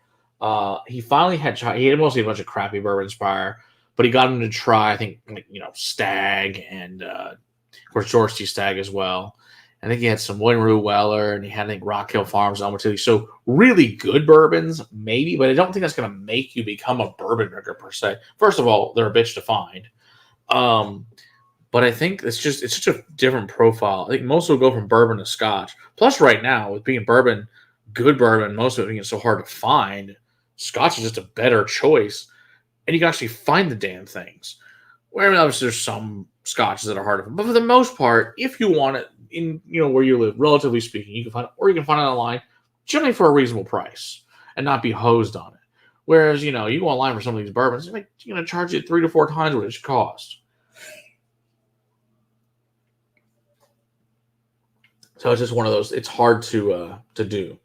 he finally he had mostly a bunch of crappy bourbons prior, but he got him to try, I think, Stag and, of course, George T. Stag as well. I think he had some William Rue Weller, and he had, I think, Rock Hill Farms, Elmer Tilly. So really good bourbons, maybe, but I don't think that's going to make you become a bourbon drinker per se. First of all, they're a bitch to find. But I think it's such a different profile. I think most will go from bourbon to scotch. Plus, right now, with being bourbon, good bourbon, most of it being so hard to find, scotch is just a better choice. And you can actually find the damn things. Where obviously there's some scotches that are harder, but for the most part, if you want it in where you live, relatively speaking, you can find it, or you can find it online, generally for a reasonable price, and not be hosed on it. Whereas you go online for some of these bourbons, they're going to charge you 3 to 4 times what it should cost. So it's just one of those. It's hard to do.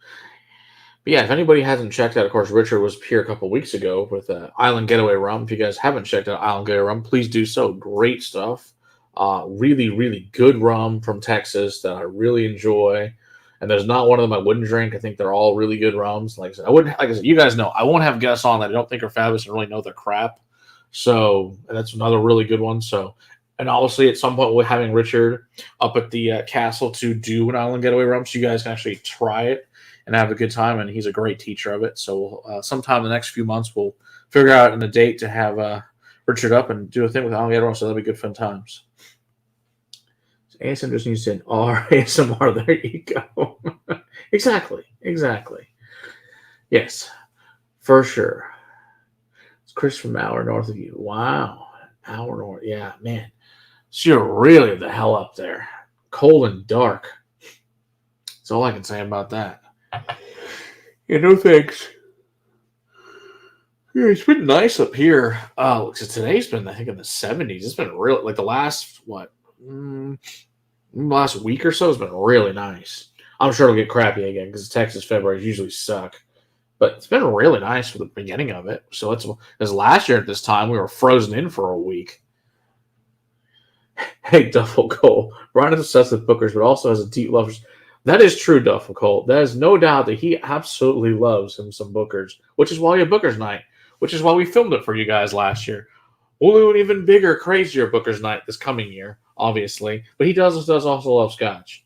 But yeah, if anybody hasn't checked out, of course, Richard was here a couple weeks ago with Island Getaway Rum. If you guys haven't checked out Island Getaway Rum, please do so. Great stuff. Really, really good rum from Texas that I really enjoy. And there's not one of them I wouldn't drink. I think they're all really good rums. Like I said, you guys know, I won't have guests on that I don't think are fabulous and really know their crap. So that's another really good one. So, and obviously at some point we're having Richard up at the castle to do an Island Getaway Rum, so you guys can actually try it and have a good time. And he's a great teacher of it. So sometime in the next few months we'll figure out a date to have Richard up and do a thing with Island Getaway Rum. So that'll be good fun times. ASM just needs to an R ASMR. There you go. Exactly. Yes, for sure. It's Chris from an hour north of you. Wow. Hour north. Yeah, man. So you're really the hell up there. Cold and dark. That's all I can say about that. Yeah, no thanks. Yeah, it's been nice up here. Today's been, I think, in the 70s. It's been real, like the last, last week or so has been really nice. I'm sure it'll get crappy again because Texas Februarys usually suck. But it's been really nice for the beginning of it. So because last year at this time we were frozen in for a week. Hey, Duffel Cole. Brian is obsessed with Bookers, but also has a deep love. That is true, Duffel Cole. There is no doubt that he absolutely loves him some Bookers, which is why we have Bookers Night, which is why we filmed it for you guys last year. We'll do an even bigger, crazier Bookers Night this coming year, obviously. But he does also love Scotch.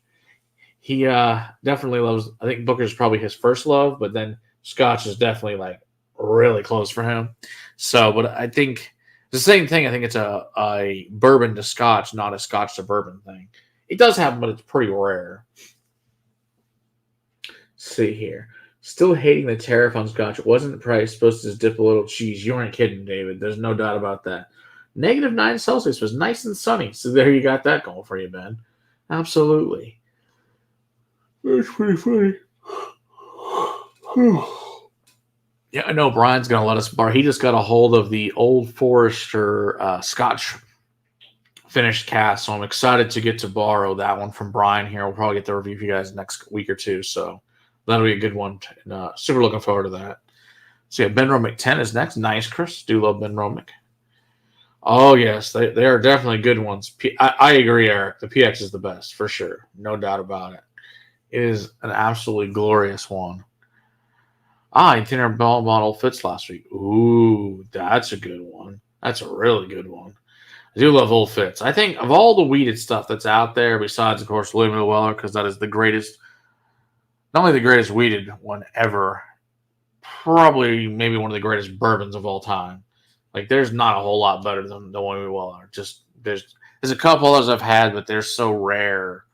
He definitely loves, I think Booker's probably his first love, but then Scotch is definitely like really close for him. So, but I think it's the same thing. I think it's a bourbon to Scotch, not a Scotch to bourbon thing. It does happen, but it's pretty rare. Let's see here. Still hating the tariff on Scotch. It wasn't the price. Supposed to just dip a little cheese. You aren't kidding, David. There's no doubt about that. -9 Celsius was nice and sunny. So there you got that going for you, Ben. Absolutely. That's pretty funny. Yeah, I know Brian's going to let us borrow. He just got a hold of the Old Forester Scotch finished cask, so I'm excited to get to borrow that one from Brian here. We'll probably get the review for you guys next week or two, so that'll be a good one. And, super looking forward to that. So yeah, Ben Romick 10 is next. Nice, Chris. Do love Ben Romick. Oh, yes, they are definitely good ones. I agree, Eric. The PX is the best, for sure. No doubt about it. It is an absolutely glorious one. Interior ball model fits last week. Ooh, that's a good one. That's a really good one. I do love Old Fitz. I think of all the weeded stuff that's out there, besides, of course, William Weller, because that is the greatest, not only the greatest weeded one ever, probably maybe one of the greatest bourbons of all time. Like, there's not a whole lot better than the William Weller. Just there's a couple others I've had, but they're so rare.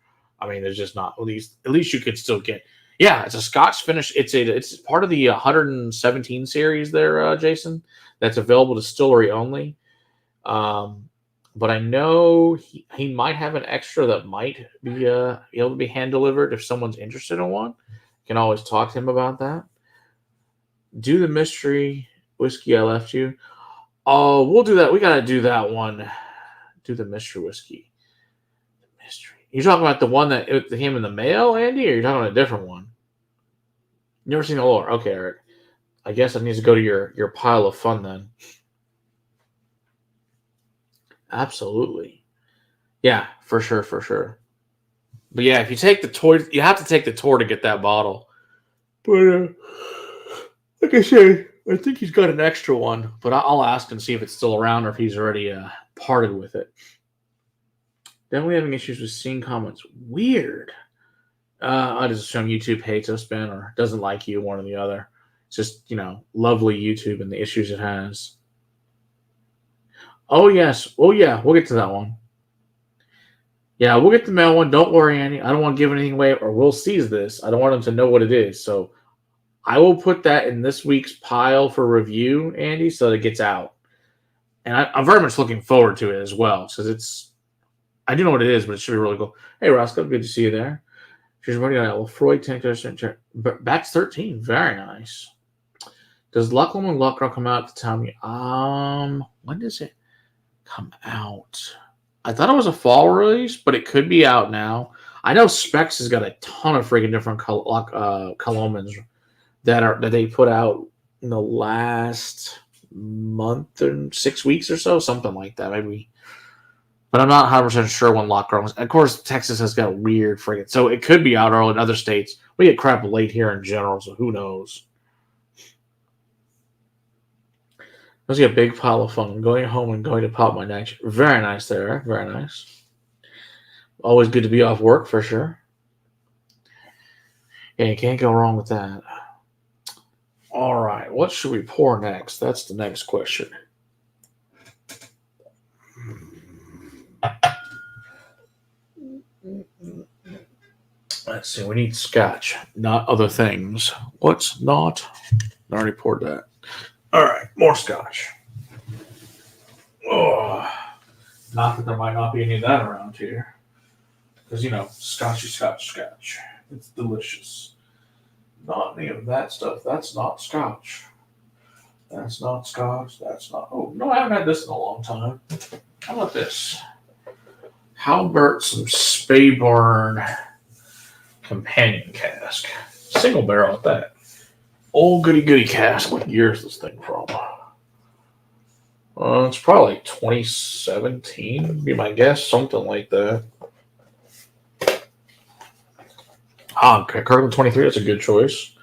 I mean, there's just not. At least you could still get. Yeah, it's a Scotch finish. It's part of the 117 series there, Jason. That's available distillery only. But I know he might have an extra that might be able to be hand delivered if someone's interested in one. You can always talk to him about that. Do the mystery whiskey I left you. Oh, we'll do that. We got to do that one. Do the mystery whiskey. Mystery. You talking about the one that it came in the mail, Andy, or you're talking about a different one? Never seen the lore. Okay, Eric. I guess I need to go to your pile of fun then. Absolutely. Yeah, for sure. But yeah, if you take the tour, you have to take the tour to get that bottle. But like I said, I think he's got an extra one, but I'll ask and see if it's still around or if he's already parted with it. Definitely having issues with seeing comments. Weird. I just assume YouTube hates us, Ben, or doesn't like you, one or the other. It's just, lovely YouTube and the issues it has. Oh, yes. Oh, yeah. We'll get to that one. Yeah, we'll get the mail one. Don't worry, Andy. I don't want to give anything away, or we'll seize this. I don't want them to know what it is. So I will put that in this week's pile for review, Andy, so that it gets out. And I'm very much looking forward to it as well, because I do know what it is, but it should be really cool. Hey, Roscoe, good to see you there. She's running on a Lefroy tank. Batch 13, very nice. Does Lucklum and Luckrow come out at the time? When does it come out? I thought it was a fall release, but it could be out now. I know Specs has got a ton of freaking different Colomans that they put out in the last month and 6 weeks or so, something like that, maybe. But I'm not 100% sure when Lockdown was. Of course, Texas has got weird friggin'. So it could be out early in other states. We get crap late here in general, so who knows? Let's get a big pile of fun. Going home and going to pop my night. Very nice there. Very nice. Always good to be off work for sure. Yeah, you can't go wrong with that. All right. What should we pour next? That's the next question. Let's see. We need scotch, not other things. What's not? I already poured that. All right. More scotch. Oh, not that there might not be any of that around here. Because, scotchy scotch. It's delicious. Not any of that stuff. That's not scotch. That's not scotch. That's not. Oh, no, I haven't had this in a long time. How about this? How about some Speyburn companion cask? Single barrel at that. Old goody cask. What year is this thing from? It's probably 2017, be my guess. Something like that. Okay, Kirkland 23, that's a good choice.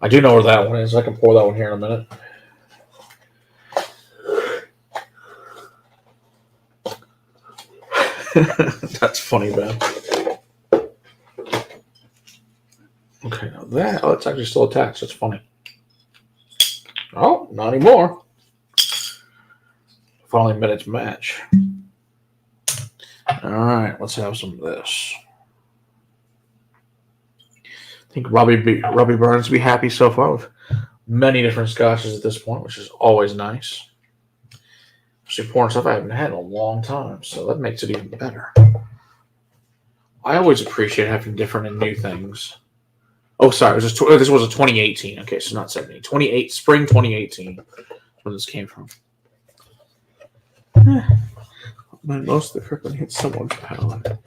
I do know where that one is. I can pour that one here in a minute. That's funny, Ben. Okay, now that, it's actually still attached. That's funny. Oh, not anymore. Finally met its match. All right, let's have some of this. I think Robbie Burns will be happy so far with many different scotches at this point, which is always nice. Actually pouring stuff I haven't had in a long time, so that makes it even better. I always appreciate having different and new things. Oh, sorry, this was a 2018. Okay, so not 17. Spring 2018 is when this came from. Most of the Kirkland hits someone's palate.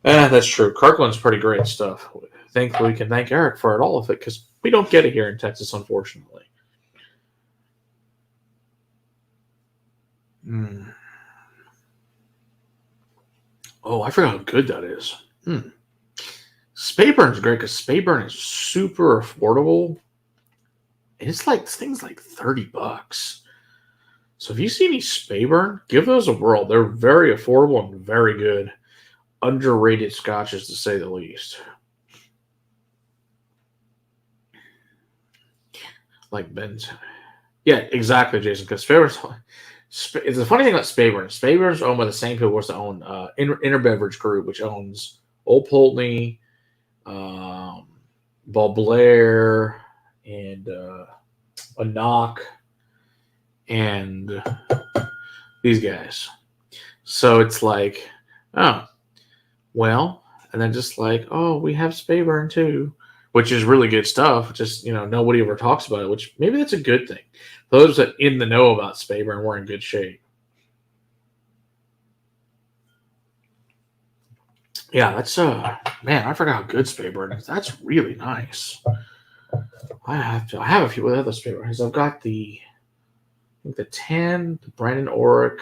That's true. Kirkland's pretty great stuff. Thankfully, we can thank Eric for all of it because we don't get it here in Texas, unfortunately. Oh, I forgot how good that is. Speyburn's great because Speyburn is super affordable. And it's like things like $30. So if you see any Speyburn, give those a whirl. They're very affordable and very good. Underrated scotches, to say the least. Like Ben's. Yeah, exactly, Jason. Because Speyburn's. It's the funny thing about Speyburn. Speyburn's owned by the same people that own Inner Beverage Group, which owns Old Pulteney, Ball Blair, and a Knock, and these guys. So it's like, oh, well, and then just like, oh, we have Speyburn too, which is really good stuff. Just, nobody ever talks about it, which maybe that's a good thing. Those that in the know about Speyburn were in good shape. Yeah, that's man, I forgot how good Speyburn is. That's really nice. I have a few other Speyburns. I've got the 10, the Brandon Oric,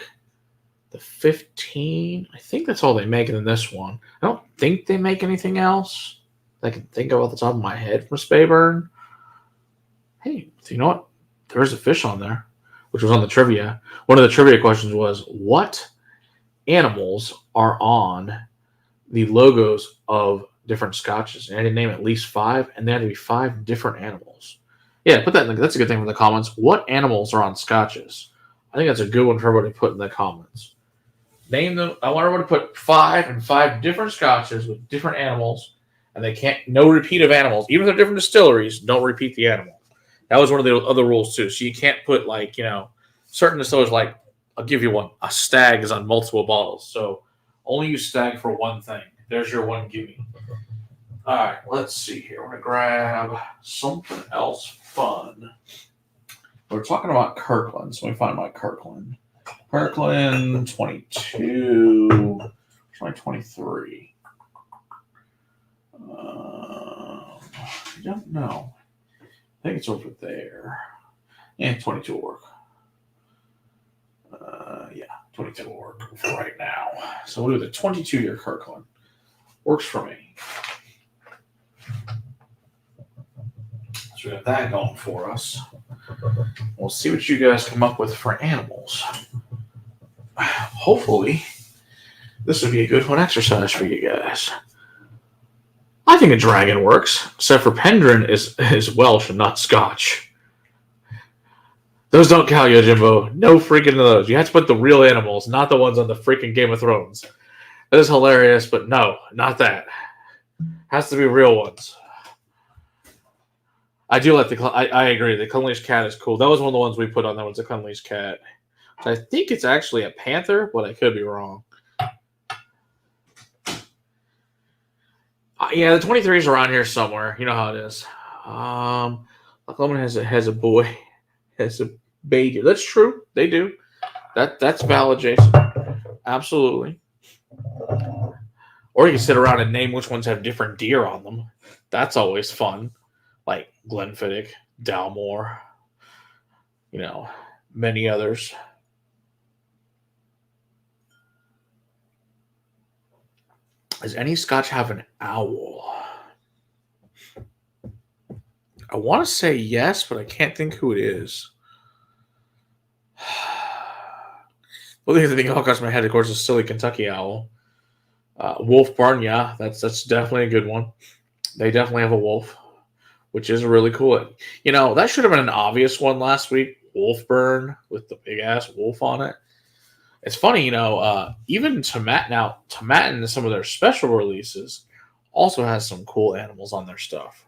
the 15. I think that's all they make in this one. I don't think they make anything else that I can think of off the top of my head from Speyburn. Hey, you know what? There's a fish on there, which was on the trivia. One of the trivia questions was, what animals are on the logos of different scotches. And I had to name at least 5, and they had to be 5 different animals. Yeah, put that in that's a good thing in the comments. What animals are on scotches? I think that's a good one for everybody to put in the comments. Name them. I want everyone to put 5 different scotches with different animals, and they can't, no repeat of animals. Even if they're different distilleries, don't repeat the animal. That was one of the other rules too. So you can't put certain distillers, like, I'll give you one. A stag is on multiple bottles. So only use stag for one thing. There's your one gimme. All right, let's see here. We're going to grab something else fun. We're talking about Kirkland, so let me find my Kirkland. Kirkland 22, 2023. I don't know. I think it's over there. Yeah, 22 will work. Yeah, 22 will work for right now. So we'll do the 22-year Kirkland. Works for me. So we got that going for us. We'll see what you guys come up with for animals. Hopefully, this would be a good one exercise for you guys. I think a dragon works, except for Pendrin is Welsh and not Scotch. Those don't count, Yojimbo. No freaking of those. You have to put the real animals, not the ones on the freaking Game of Thrones. That is hilarious, but no, not that. Has to be real ones. I do like I agree. The Cunley's cat is cool. That was one of the ones we put on. That was a Cunley's cat. So I think it's actually a panther, but I could be wrong. Yeah, the 23s are around here somewhere. You know how it is. Lemon has a boy, has a baby. That's true. They do. That's valid, Jason. Absolutely. Or you can sit around and name which ones have different deer on them. That's always fun. Like Glenfiddich, Dalmore, many others. Does any Scotch have an owl? I want to say yes, but I can't think who it is. The only thing that comes to my head, of course, is Silly Kentucky Owl. Wolf Barn, yeah, that's definitely a good one. They definitely have a wolf, which is really cool. That should have been an obvious one last week. Wolfburn with the big ass wolf on it. It's funny, even Tomatin and some of their special releases also has some cool animals on their stuff.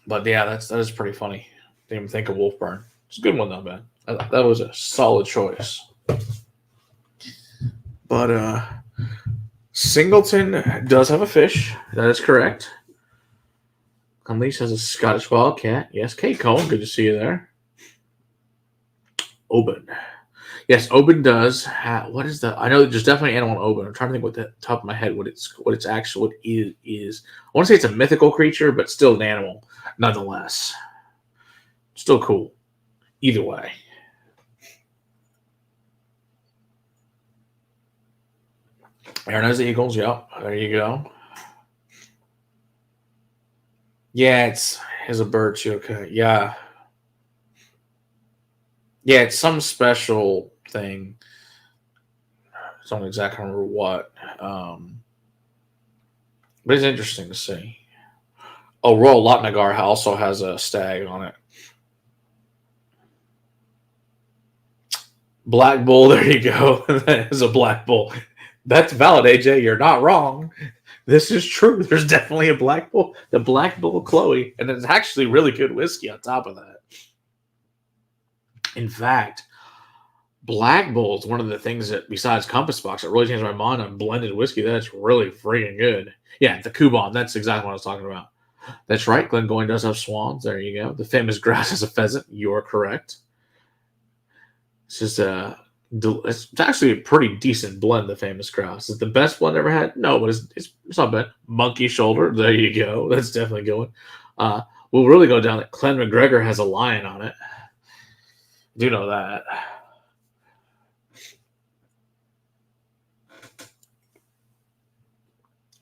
But yeah, that is pretty funny. Didn't even think of Wolfburn. It's a good one though, man. That was a solid choice. But Singleton does have a fish. That is correct. Unleash has a Scottish Wildcat. Yes, Kate Cohen. Good to see you there. Oban. Yes, Oban does have, what is the, I know there's definitely an animal in Oban. I'm trying to think what the top of my head, what it's actually is. I want to say it's a mythical creature, but still an animal nonetheless. Still cool. Either way. Aaron has the Eagles. Yep. There you go. Yeah, it's a bird too. Okay. Yeah. Yeah, it's some special thing. I don't exactly remember what. But it's interesting to see. Oh, Royal Lotnagar also has a stag on it. Black Bull, there you go. That is a Black Bull. That's valid, AJ. You're not wrong. This is true. There's definitely a Black Bull. The Black Bull Chloe. And it's actually really good whiskey on top of that. In fact, Black Bull is one of the things that, besides Compass Box, that really changed my mind on blended whiskey. That's really freaking good. Yeah, the Kuban. That's exactly what I was talking about. That's right. Glengoyne does have swans. There you go. The famous Grouse is a pheasant. You're correct. It's actually a pretty decent blend, the famous Grouse. Is it the best blend I ever had? No, but it's not bad. Monkey Shoulder. There you go. That's definitely going. We'll really go down that Glenn McGregor has a lion on it. Do know that.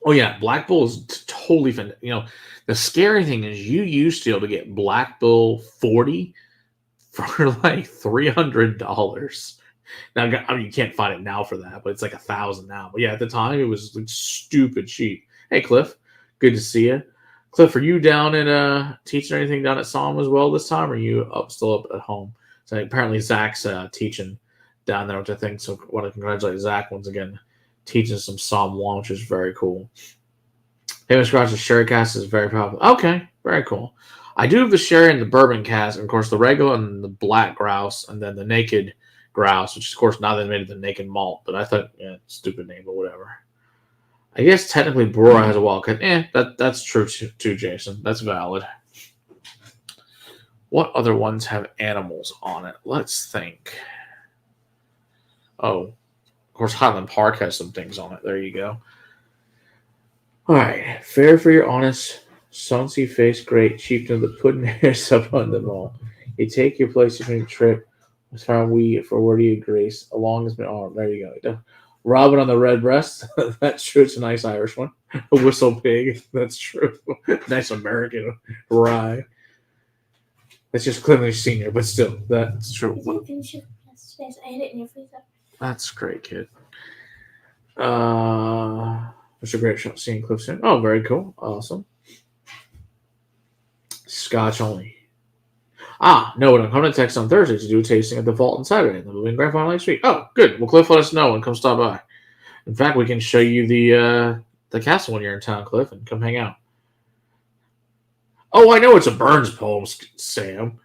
Oh yeah, Black Bull is totally fun. The scary thing is you used to be able to get Black Bull 40 for like $300. Now, I mean, you can't find it now for that, but it's like 1,000 now. But yeah, at the time, it was like stupid cheap. Hey, Cliff, good to see you. Cliff, are you down at teaching anything down at Psalm as well this time? Or are you still up at home? So apparently Zach's teaching down there, which I think. So I want to congratulate Zach once again, teaching some Psalm 1, which is very cool. Famous Scotch's sherry cask is very popular. Okay, very cool. I do have the sherry and the bourbon cask, and of course the regular and the black grouse, and then the naked grouse, which of course now they made it the naked malt. But I thought, stupid name, but whatever. I guess technically Brora has a wild cut. That's true too, Jason. That's valid. What other ones have animals on it? Let's think. Oh, of course Highland Park has some things on it. There you go. All right, fair for your honest, sonsy face, great chieftain of the pudding hairs upon them all. You take your place between trip, as far we for wordy grace, along has been armed. There you go. Robin on the red breast. That's true. It's a nice Irish one. A whistle pig. That's true. Nice American rye. That's just Clinton Senior, but still, that's true. I didn't finish it yesterday, so I had it in your freezer. That's great, kid. It's a great shot seeing Cliff soon. Oh, very cool. Awesome. Scotch only. No, I'm coming to text on Thursday to do a tasting at the Vault on Saturday. Then we'll be in Grand Final next week. Oh, good. Well, Cliff, let us know and come stop by. In fact, we can show you the castle when you're in town, Cliff, and come hang out. Oh, I know it's a Burns poem, Sam.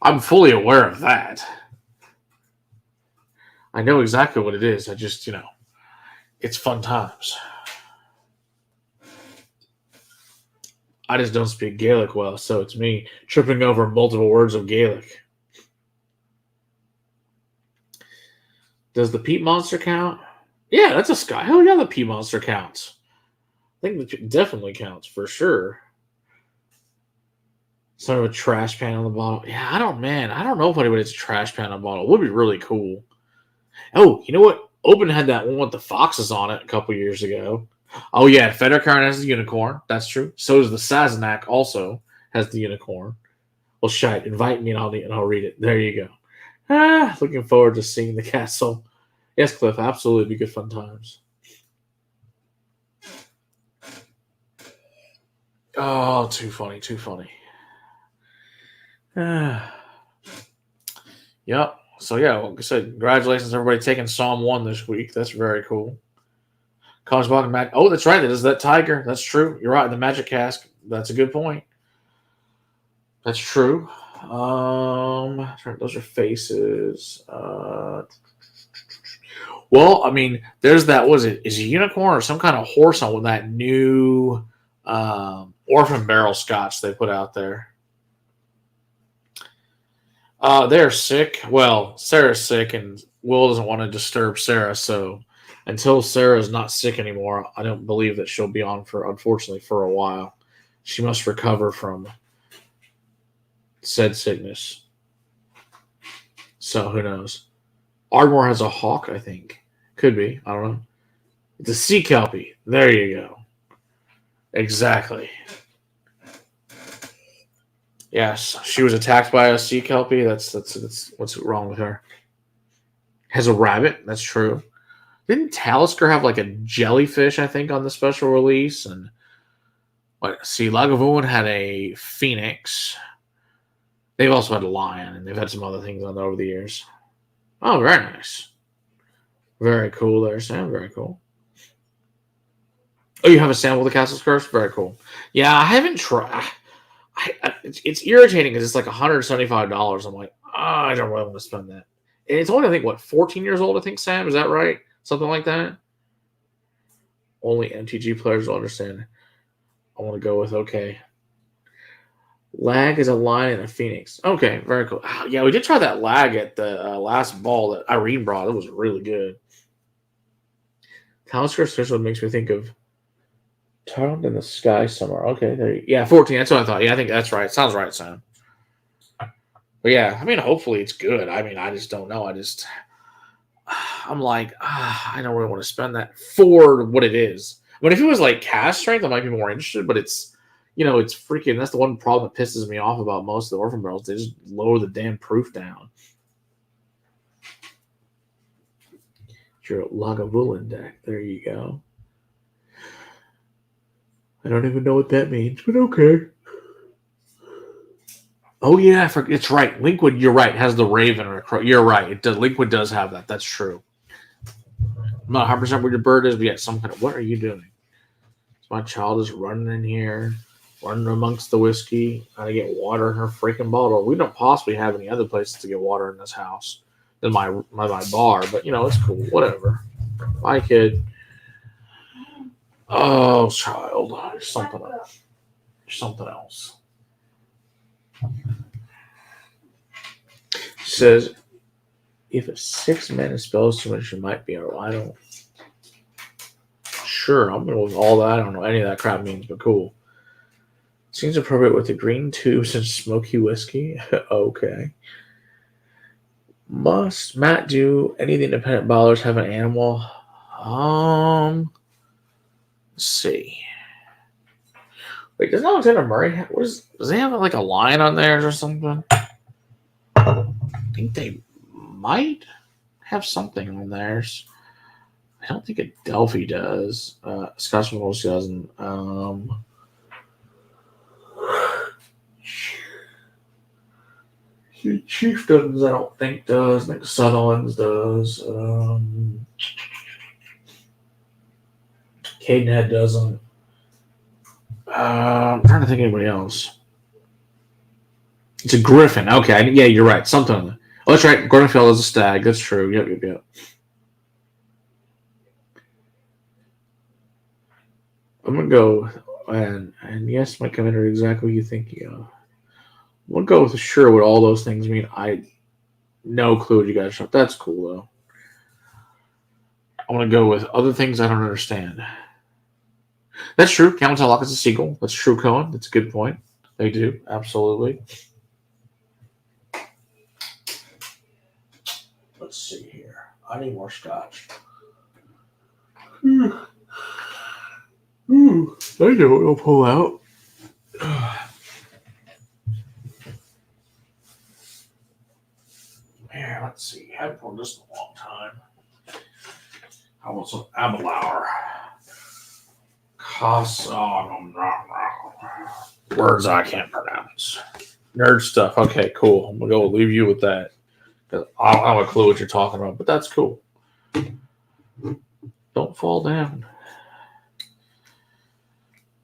I'm fully aware of that. I know exactly what it is. I just, it's fun times. I just don't speak Gaelic well, so it's me tripping over multiple words of Gaelic. Does the peat monster count? Yeah, that's a sky. Hell yeah, the peat monster counts. I think it definitely counts for sure. Sort of a trash pan on the bottle. Yeah, I don't know if anybody has a trash pan on the bottle. It would be really cool. Oh, you know what? Open had that one with the foxes on it a couple years ago. Oh yeah, Federkarn has the unicorn. That's true. So does the Sazerac also has the unicorn. Well, shite. Invite me and I'll read it. There you go. Looking forward to seeing the castle. Yes, Cliff, absolutely be good fun times. Oh, too funny. Yep. So yeah, like I said, congratulations everybody taking Psalm 1 this week. That's very cool. College Block and Magic. Oh, that's right. It is that tiger. That's true. You're right. The magic cask. That's a good point. That's true. Those are faces. Well, I mean, there's that. Was it? Is a unicorn or some kind of horse on with that new orphan barrel scotch they put out there? They're sick. Well, Sarah's sick, and Will doesn't want to disturb Sarah. So until Sarah's not sick anymore, I don't believe that she'll be on unfortunately, for a while. She must recover from said sickness. So who knows? Ardmore has a hawk, I think. Could be. I don't know. It's a sea kelpie. There you go. Exactly. Yes, she was attacked by a sea kelpie. That's what's wrong with her. Has a rabbit. That's true. Didn't Talisker have like a jellyfish, I think, on the special release? And Lagavulin had a phoenix. They've also had a lion, and they've had some other things on there over the years. Oh, very nice. Very cool there, Sam. Very cool. Oh, you have a sample of the Castle's Curse? Very cool. Yeah, I haven't tried. It's irritating because it's like $175. I'm like, I don't really want to spend that. And it's only, I think, 14 years old, I think, Sam? Is that right? Something like that? Only MTG players will understand. I want to go with, okay. Lag is a lion and a phoenix. Okay, very cool. Yeah, we did try that lag at the last ball that Irene brought. It was really good. Talisker Crystal makes me think of Turned in the Sky somewhere. Okay, there you go. Yeah, 14. That's what I thought. Yeah, I think that's right. Sounds right, Sam. But yeah, I mean, hopefully it's good. I mean, I just don't know. I'm like, I don't really want to spend that for what it is. I mean, if it was like cast strength, I might be more interested, but it's, it's freaking, that's the one problem that pisses me off about most of the orphan barrels. They just lower the damn proof down. Your Lagavulin deck. There you go. I don't even know what that means, but okay. Oh yeah, it's right. Liquid, you're right. Has the raven or a crow. You're right. It does. Liquid does have that. That's true. I'm not 100% what your bird is, but yeah, some kind of. What are you doing? My child is running in here, running amongst the whiskey, trying to get water in her freaking bottle. We don't possibly have any other places to get water in this house than my bar, but you know, it's cool. Whatever. Bye, kid. Oh, child. There's something else. There's something else. She says, if a 6 mana spells too much, you might be alright. I don't. Sure, I'm going with all that. I don't know any of that crap means, but cool. Seems appropriate with the green tubes and smoky whiskey. Okay. Must Matt do any of the independent ballers have an animal? Let's see. Wait, doesn't Alexander Murray have, does he have like a lion on theirs or something? I think they might have something on theirs. I don't think Adelphi does. Scotch Mills doesn't. Chieftains, I don't think does. I think Sutherland's does. Cadenhead doesn't. I'm trying to think of anybody else. It's a griffin. Okay, yeah, you're right. Something. Oh, that's right. Gordonfield is a stag. That's true. Yep. I'm gonna go and yes, my commander, exactly what you think. I'm gonna go with sure what all those things mean. I no clue what you guys shot. That's cool though. I'm gonna go with other things I don't understand. That's true. Camel Lock is a seagull. That's true, Cohen. That's a good point. They do absolutely. Let's see here. I need more scotch. I know what it'll pull out. Here, let's see. I haven't poured this in a long time. I want some Abelauer. Words I can't pronounce. Nerd stuff. Okay, cool. I'm going to go leave you with that. I don't have a clue what you're talking about, but that's cool. Don't fall down.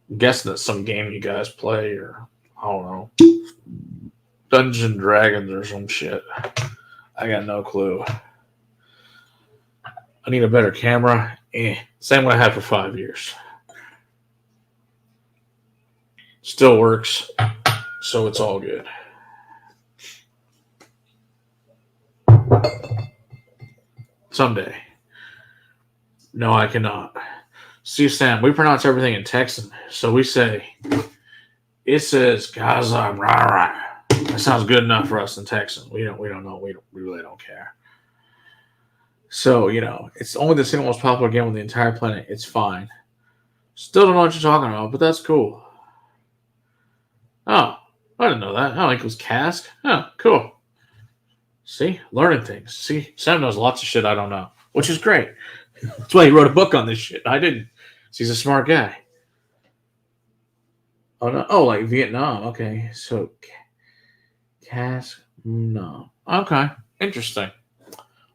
I'm guessing it's some game you guys play, or I don't know, Dungeons and Dragons or some shit. I got no clue. I need a better camera. Same one I had for 5 years. Still works, so it's all good. Someday. No, I cannot. See, Sam, we pronounce everything in Texan. So we say, it says, Gaza, rah, rah. That sounds good enough for us in Texan. We don't know. We really don't care. So, it's only the single most popular game on the entire planet. It's fine. Still don't know what you're talking about, but that's cool. Oh, I didn't know that. I think it was Cask. Oh, cool. See? Learning things. See? Sam knows lots of shit I don't know, which is great. That's why he wrote a book on this shit. I didn't. He's a smart guy. Oh, no. Oh, like Vietnam. Okay. So, Cask. No. Okay. Interesting.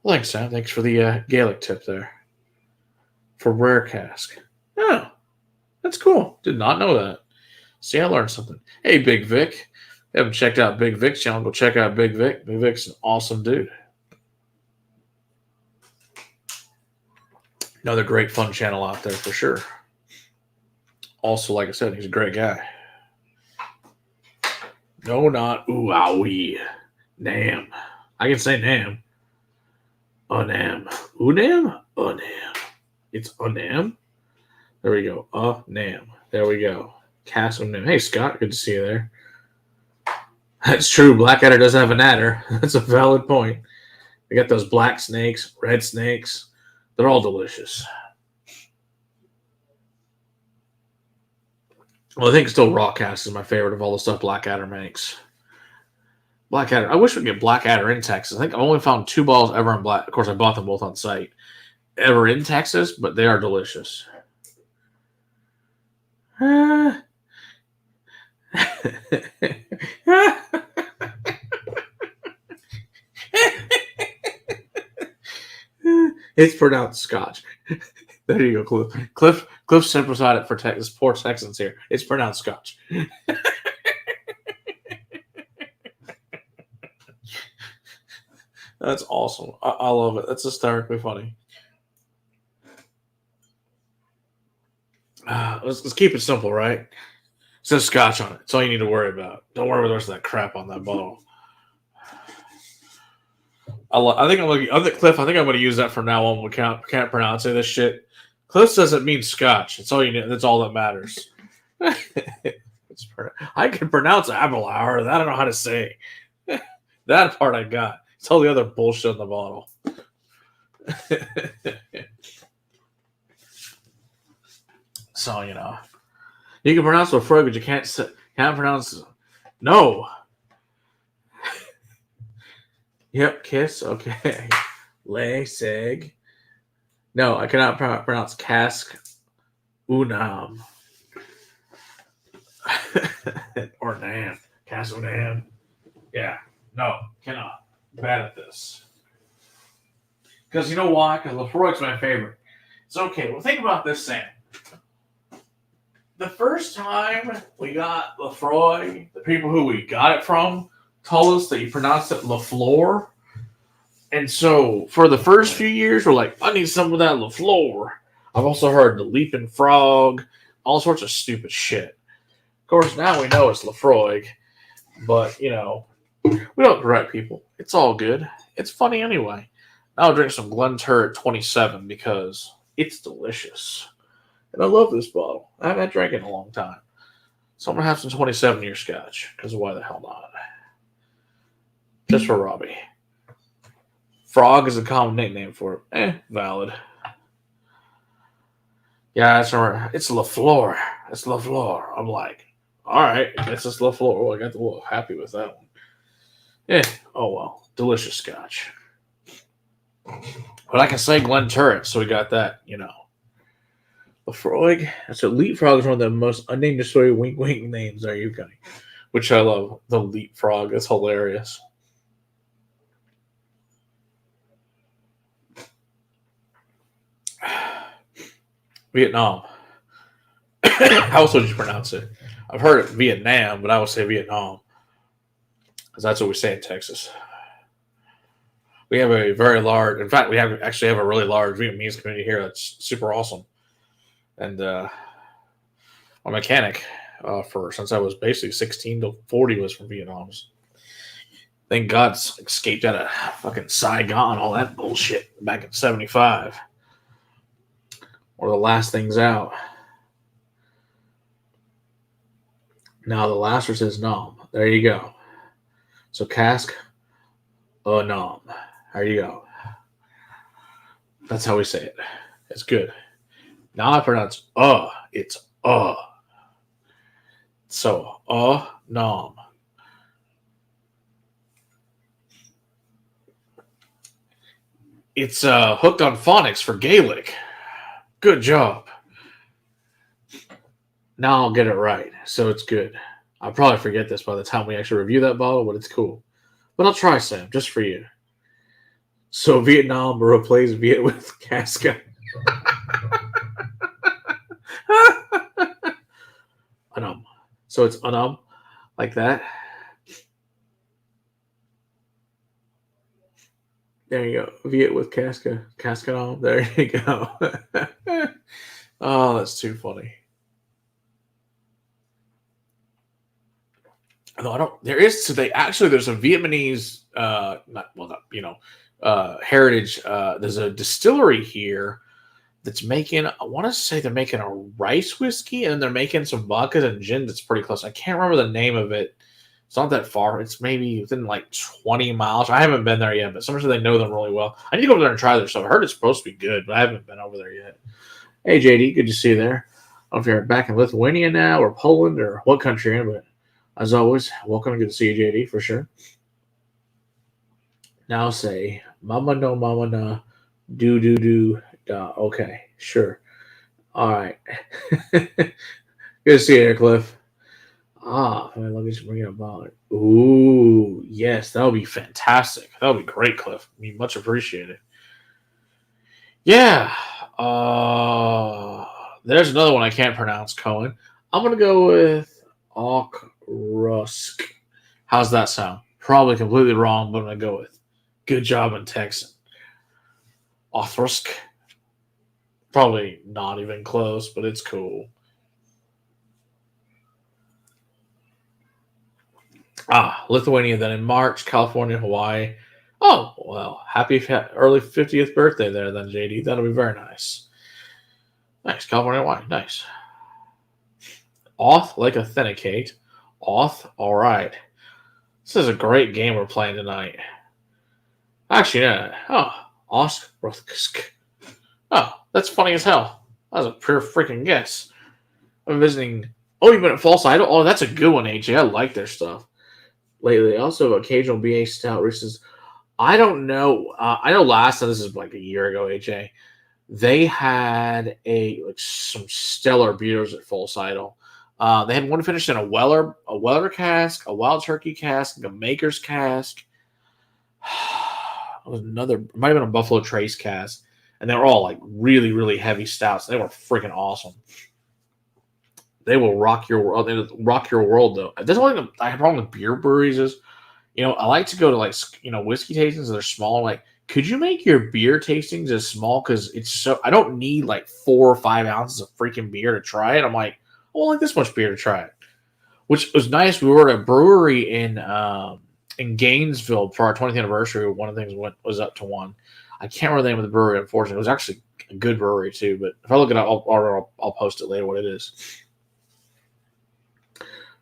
Well, thanks, Sam. Thanks for the Gaelic tip there. For rare cask. Oh, that's cool. Did not know that. See, I learned something. Hey, Big Vic. If you haven't checked out Big Vic's channel, go check out Big Vic. Big Vic's an awesome dude. Another great fun channel out there for sure. Also, like I said, he's a great guy. No, not ooh-ah-wee. Nam. I can say Nam. Unam. Unam? Unam. It's Unam? There we go. Nam. There we go. Cass Unam. Hey, Scott. Good to see you there. That's true. Blackadder does have an adder. That's a valid point. They got those black snakes, red snakes. They're all delicious. Well, I think still Rawcast is my favorite of all the stuff Blackadder makes. Blackadder. I wish we could get Blackadder in Texas. I think I only found 2 balls ever in black. Of course, I bought them both on site. ever in Texas, but they are delicious. It's pronounced Scotch. There you go, Cliff. Cliff simplified it for Texas. Poor Texans here. It's pronounced Scotch. That's awesome. I love it. That's hysterically funny. Let's keep it simple, right? It says Scotch on it. That's all you need to worry about. Don't worry about the rest of that crap on that bottle. I think Cliff. I think I'm going to use that from now on. We can't pronounce this shit. Cliff says it means Scotch. That's all you need. That's all that matters. I can pronounce Abelauer. That I don't know how to say. That part I got. It's all the other bullshit in the bottle. So you know, you can pronounce Lafroig, but you can't pronounce. No. Yep, kiss. Okay. Lay, seg. No, I cannot pronounce cask. Unam. Or nam. Cask unam. Yeah. No, cannot. Bad at this. Because you know why? Because Lafroig's my favorite. It's okay. Well, think about this, Sam. The first time we got Lafroig, the people who we got it from told us that you pronounce it LaFleur. And so for the first few years, we're like, I need some of that LaFleur. I've also heard the Leaping Frog, all sorts of stupid shit. Of course, now we know it's Lafroig, but, you know, we don't correct people. It's all good. It's funny anyway. I'll drink some Glenturret 27 because it's delicious. And I love this bottle. I haven't drank it in a long time. So I'm going to have some 27-year scotch because why the hell not? Just for Robbie. Frog is a common nickname for it. Valid. Yeah, it's LaFleur. It's LaFleur. I'm like, all right, I guess it's LaFleur. Well, I got a little happy with that one. Oh well. Delicious scotch. But I can say Glenturret, so we got that, you know. Lafroig. So Leapfrog is one of the most unnamed story wink wink names. Are you kidding? Which I love. The Leapfrog. It's hilarious. Vietnam. How else would you pronounce it? I've heard it Vietnam, but I would say Vietnam. Because that's what we say in Texas. We have a very large, in fact, we actually have a really large Vietnamese community here that's super awesome. And my mechanic since I was basically 16 to 40 was from Vietnam. Thank God escaped out of fucking Saigon, all that bullshit back in 75. Or the last things out. Now the last one says nom. There you go. So cask, nom. There you go. That's how we say it. It's good. Now I pronounce it's So nom. It's hooked on phonics for Gaelic. Good job. Now I'll get it right, so it's good. I'll probably forget this by the time we actually review that bottle, but it's cool. But I'll try, Sam, just for you. So Vietnam replace Viet with Casca. Unum. So it's unum, like that. There you go. Viet with Casca. Cascanum. There you go. Oh, that's too funny. No, I don't. There's a Vietnamese, heritage. There's a distillery here that's making. I want to say they're making a rice whiskey, and they're making some vodka and gin that's pretty close. I can't remember the name of it. It's not that far. It's maybe within like 20 miles. I haven't been there yet, but somebody said they know them really well. I need to go over there and try their stuff. I heard it's supposed to be good, but I haven't been over there yet. Hey, JD, good to see you there. I don't know if you're back in Lithuania now or Poland or what country you're in, but as always, welcome. Good to see you, JD, for sure. Now say, Mama no, do, Okay, sure. All right. Good to see you here, Cliff. My luggage bring it about. Ooh, yes, that would be fantastic. That would be great, Cliff. Be much appreciated. Yeah. There's another one I can't pronounce, Cohen. I'm gonna go with Okrusk. How's that sound? Probably completely wrong, but I'm gonna go with. Good job in Texan. Okrusk. Probably not even close, but it's cool. Lithuania then in March, California, Hawaii. Oh, well, happy early 50th birthday there then, JD. That'll be very nice. Nice, California, Hawaii. Nice. Auth, like authenticate. Auth, all right. This is a great game we're playing tonight. Actually, yeah. Oh, Osk. Oh, that's funny as hell. That was a pure freaking guess. I'm visiting. Oh, you've been at False Idol? Oh, that's a good one, AJ. I like their stuff. Lately, also occasional BA Stout Reese's. I don't know. I know last time, this is like a year ago, AJ. They had some stellar beers at False Idol. They had one finished in a Weller cask, a Wild Turkey cask, a Maker's cask. It was it might have been a Buffalo Trace cask, and they were all like really, really heavy stouts. They were freaking awesome. They will rock your world. They rock your world, though. That's one thing I have a problem with beer breweries is, I like to go to whiskey tastings. They're small. Like, could you make your beer tastings as small? Because it's so I don't need like 4 or 5 ounces of freaking beer to try it. I'm like, I want like this much beer to try it, which was nice. We were at a brewery in Gainesville for our 20th anniversary. One of the things was up to one. I can't remember the name of the brewery. Unfortunately, it was actually a good brewery too. But if I look it up, I'll post it later. What it is.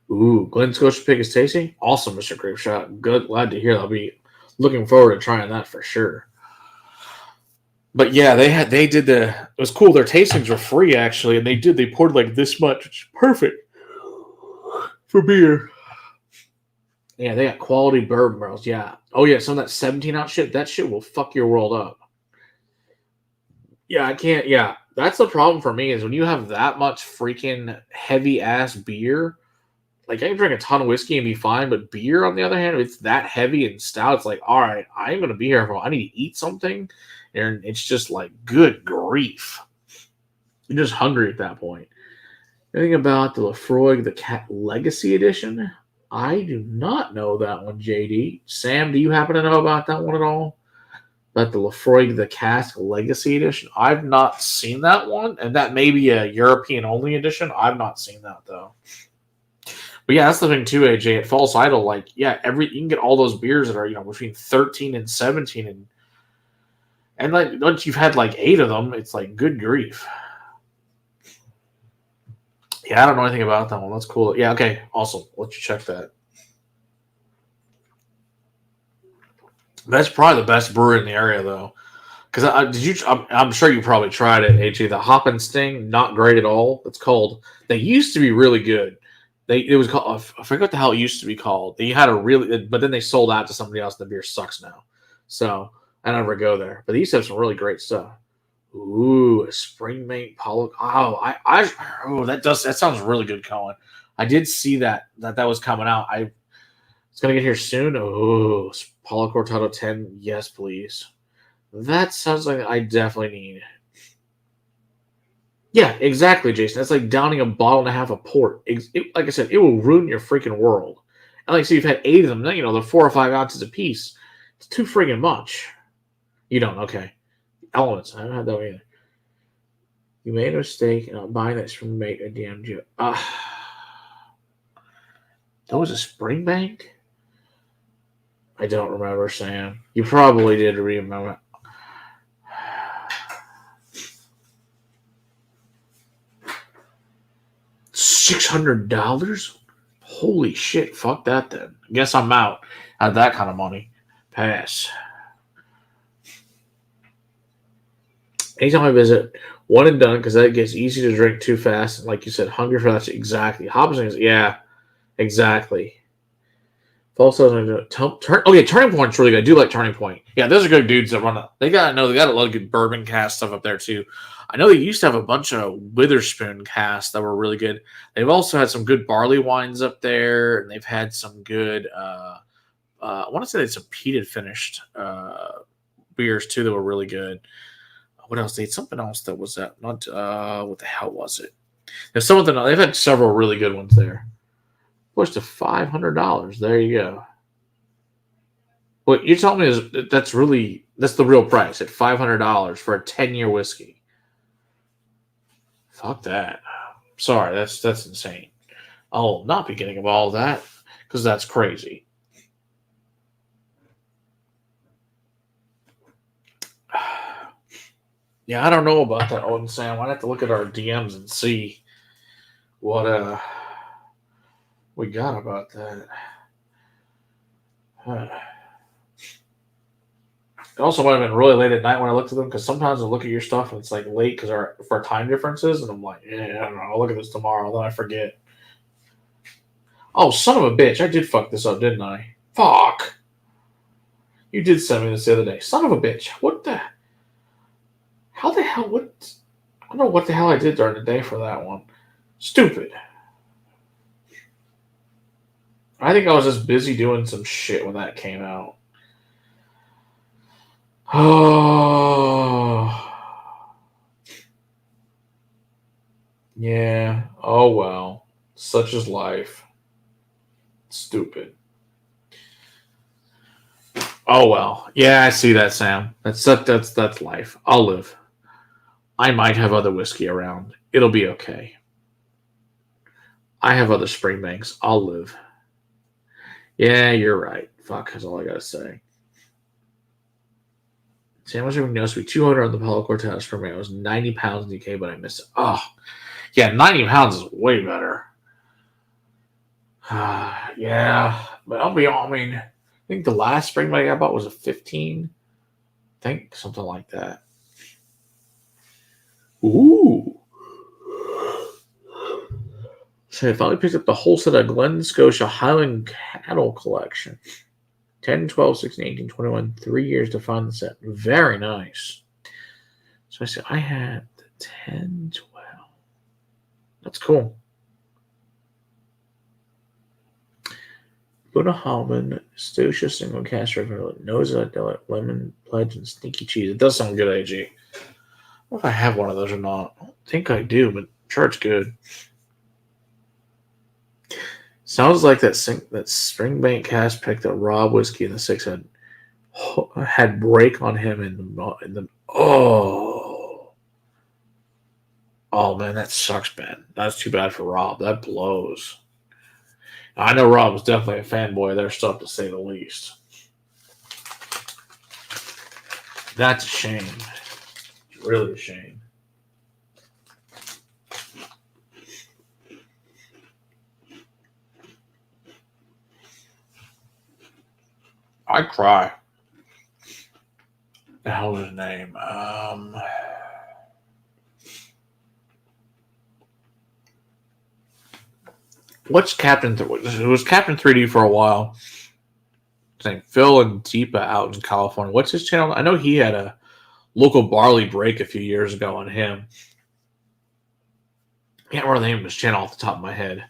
Ooh, Glen Scotia Pig is tasty. Awesome, Mr. Grapeshot. Good, glad to hear that. I'll be looking forward to trying that for sure. But yeah, it was cool. Their tastings were free actually, and they poured like this much, which is perfect for beer. Yeah, they got quality bourbon barrels. Yeah. Oh yeah, some of that 17-ounce shit, that shit will fuck your world up. Yeah, I can't. Yeah, that's the problem for me is when you have that much freaking heavy ass beer. Like, I can drink a ton of whiskey and be fine, but beer, on the other hand, if it's that heavy and stout, it's like, all right, I'm going to be here I need to eat something. And it's just like, good grief. You're just hungry at that point. Anything about the Lefroy, the Cat Legacy Edition? I do not know that one, JD. Sam, do you happen to know about that one at all? About the Lefroy, the Cask Legacy Edition? I've not seen that one, and that may be a European-only edition. I've not seen that, though. But yeah, that's the thing too, AJ. At False Idol, like, yeah, you can get all those beers that are, between 13 and 17, and like once you've had like 8 of them, it's like good grief. Yeah, I don't know anything about that one. That's cool. Yeah, okay, awesome. I'll let you check that. That's probably the best brewery in the area, though. Because I'm sure you probably tried it, AJ. The Hop and Sting, not great at all. It's called. They used to be really good. It was called. I forget what the hell it used to be called. They had but then they sold out to somebody else. And the beer sucks now, so I never go there. But they used to have some really great stuff. Ooh, a Springmate Pollock. Oh, that sounds really good, Colin. I did see that was coming out. It's gonna get here soon. Oh, Pollock Cortado 10. Yes, please. That sounds like I definitely need. Yeah, exactly, Jason. That's like downing a bottle and a half of port. Like I said, it will ruin your freaking world. And like, so you've had 8 of them. Then, they're 4 or 5 ounces a piece. It's too friggin' much. You don't, okay. Elements. I haven't had that one either. You made a mistake in buying that Springbank at DMG. That was a Springbank? I don't remember, Sam. You probably did remember. $600? Holy shit! Fuck that then. Guess I'm out. At that kind of money. Pass. Anytime I visit, one and done because that gets easy to drink too fast. And like you said, hungry for that. Exactly. Hopsing is, yeah, exactly. Turning Point's really good. I do like Turning Point. Yeah, those are good dudes that run it. They got a lot of good bourbon cast stuff up there too. I know they used to have a bunch of Witherspoon casts that were really good. They've also had some good barley wines up there, and they've had some good. I want to say they had some peated finished beers too that were really good. What else? They had something else that was that. Not what the hell was it? There's some of them. They've had several really good ones there. Close to $500. There you go. What you're telling me is that's the real price at $500 for a 10-year whiskey. Fuck that. Sorry, that's insane. I'll not be getting all that because that's crazy. Yeah, I don't know about that, Owen Sam. I'd have to look at our DMs and see what we got about that. It also might have been really late at night when I looked at them because sometimes I look at your stuff and it's like late because for time differences, and I'm like, yeah, I don't know. I'll look at this tomorrow, then I forget. Oh, son of a bitch! I did fuck this up, didn't I? Fuck! You did send me this the other day, son of a bitch. What the? How the hell? What? I don't know what the hell I did during the day for that one. Stupid. I think I was just busy doing some shit when that came out. Oh. Yeah. Oh well. Such is life. Stupid. Oh well. Yeah, I see that, Sam. That's life. I'll live. I might have other whiskey around. It'll be okay. I have other Springbanks. I'll live. Yeah, you're right. Fuck, that's all I gotta say. Sam was everything knows to be 200 on the Paulo Cortez for me. It was 90 pounds in DK, but I missed it. Oh, yeah, 90 pounds is way better. Yeah, but I think the last Springbank I bought was a 15. I think something like that. Ooh. So I finally picked up the whole set of Glen Scotia Highland Cattle Collection. 10, 12, 16, 18, 21. 3 years to find the set. Very nice. So I said I had the 10, 12. That's cool. Buddha Hallman, Scotia Single Cask River, Noza, Lemon Pledge, and Sneaky Cheese. It does sound good, AG. I don't know if I have one of those or not. I don't think I do, but I'm sure it's good. Sounds like that Springbank cask pick that Rob Whiskey in the 6 had break on him in the oh man, that sucks, man. That's too bad for Rob. That blows. I know Rob was definitely a fanboy of their stuff, to say the least. That's a shame. Really a shame. I cry. The hell is his name? What's Captain? It was Captain 3D for a while. His name Phil and Deepa out in California. What's his channel? I know he had a local barley break a few years ago on him. I can't remember the name of his channel off the top of my head.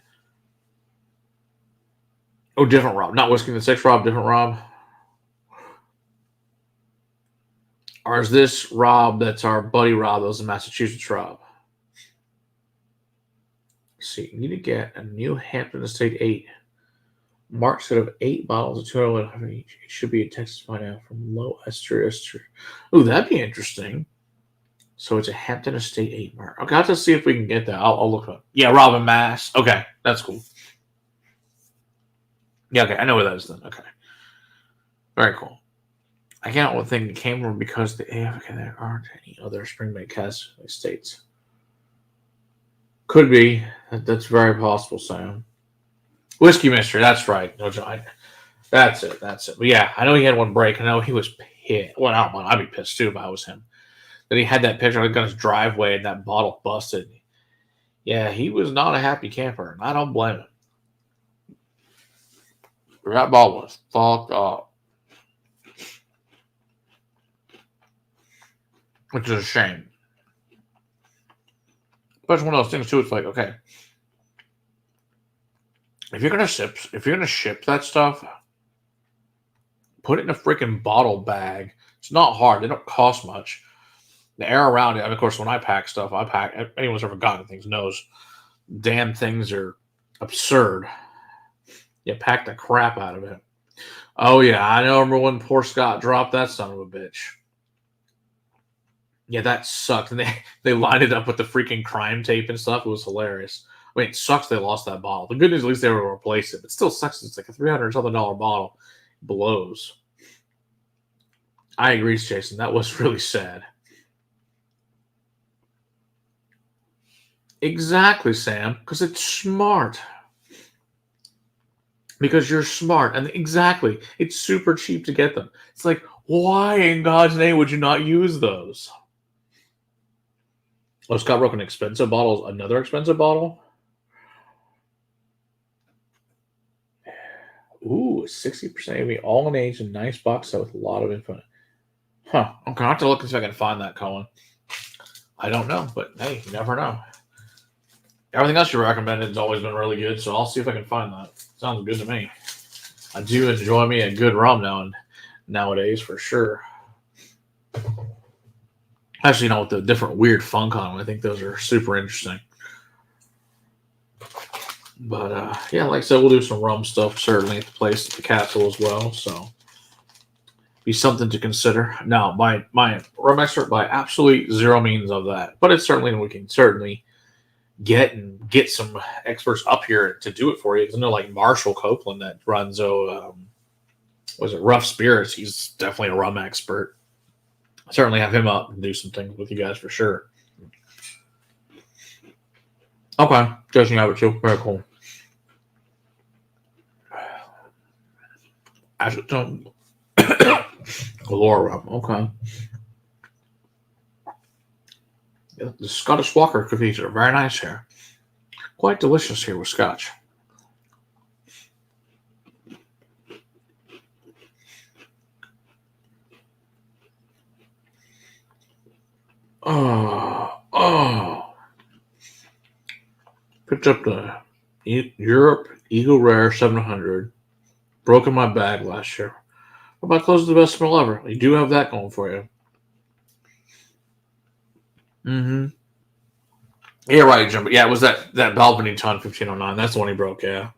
Oh, different Rob. Not Whiskey in the 6 Rob, different Rob. Or is this Rob that's our buddy Rob that was in Massachusetts Rob? Let's see, you need to get a New Hampton Estate 8. Mark set of 8 bottles of 200 each. It should be a Texas by now from Low Ester. Ooh, that'd be interesting. So it's a Hampton Estate 8 mark. Okay, I'll have to see if we can get that. I'll look up. Yeah, Robin Mass. Okay, that's cool. Yeah, okay, I know where that is then. Okay. Very cool. I can't think it came from because there aren't any other Springbank cask estates. Could be. That's very possible, Sam. Whiskey Mystery, that's right. No, that's it. But yeah, I know he had one break. I know he was pissed. Well, I'd be pissed too if I was him. That he had that picture on his driveway and that bottle busted. Yeah, he was not a happy camper, and I don't blame him. That bottle was fucked up. Which is a shame. But it's one of those things too, it's like, okay. If you're gonna ship that stuff, put it in a freaking bottle bag. It's not hard. They don't cost much. The air around it, and of course, when I pack stuff, anyone who's ever gotten things knows damn things are absurd. You pack the crap out of it. Oh yeah, I remember when poor Scott dropped that son of a bitch. Yeah, that sucked. And they lined it up with the freaking crime tape and stuff. It was hilarious. I mean, it sucks they lost that bottle. The good news, at least they were able to replace it. But it still sucks. It's like a $300 something bottle. It blows. I agree, Jason. That was really sad. Exactly, Sam. Because it's smart. Because you're smart. And exactly, it's super cheap to get them. It's like, why in God's name would you not use those? Oh, Scott broke an expensive bottle. Another expensive bottle? Ooh, 60% ABV, all in age, and nice box set with a lot of info. Huh. I'm going to have to look and see if I can find that, Colin. I don't know, but hey, you never know. Everything else you recommended has always been really good, so I'll see if I can find that. Sounds good to me. I do enjoy me a good rum nowadays, for sure. Actually, with the different weird funk on them, I think those are super interesting. But, yeah, like I said, we'll do some rum stuff, certainly, at the place at the Capsule as well, so be something to consider. Now, my rum expert by absolutely zero means of that, but it's certainly, we can certainly get some experts up here to do it for you. Because I know, like Marshall Copeland that runs was it Rough Spirits? He's definitely a rum expert. Certainly have him up and do some things with you guys for sure. Okay, Jason, you have it too. Very cool. Acetone Galore rum. Okay. Yeah, the Scottish Walker cookies are very nice here. Quite delicious here with Scotch. Oh. Picked up the Europe Eagle Rare 700. Broke in my bag last year. What about close to the best smell ever? You do have that going for you. Mm-hmm. Yeah, right, Jim. But yeah, it was that Balvenie Ton 1509. That's the one he broke, yeah.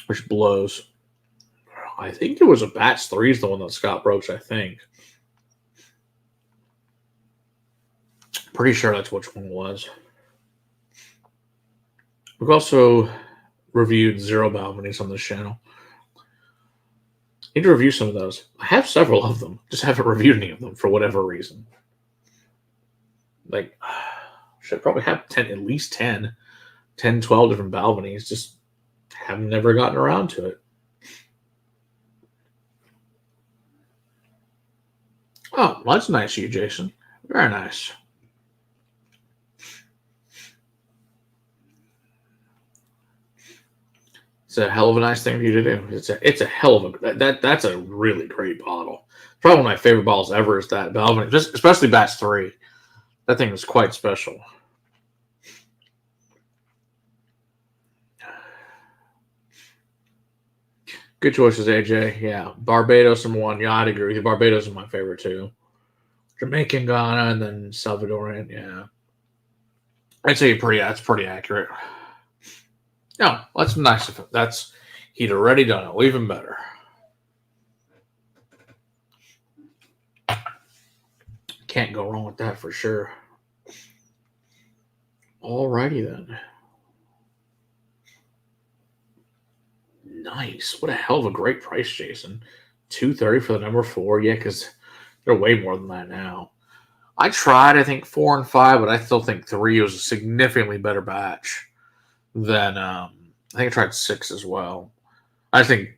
Which blows. I think it was a batch 3 is the one that Scott broke, I think. Pretty sure that's which one it was. We've also reviewed Zero Balvenies on this channel. Need to review some of those. I have several of them. Just haven't reviewed any of them for whatever reason. Like, should probably have at least 10, 12 different Balvenies. Just have never gotten around to it. Oh, well, that's nice of you, Jason. Very nice. It's a hell of a nice thing for you to do. It's a hell of a that's a really great bottle. Probably one of my favorite bottles ever is that Balvenie, just especially batch 3. That thing was quite special. Good choices, AJ. Yeah, Barbados number 1. Yeah, I'd agree with you. Barbados is my favorite too. Jamaican, Ghana, and then Salvadorian. Yeah, I'd say that's pretty accurate. No, that's nice of him. He'd already done it. Well, even better. Can't go wrong with that for sure. Alrighty then. Nice. What a hell of a great price, Jason. $230 for the number 4. Yeah, because they're way more than that now. I tried, I think, 4 and 5, but I still think 3 was a significantly better batch than I think I tried 6 as well. I think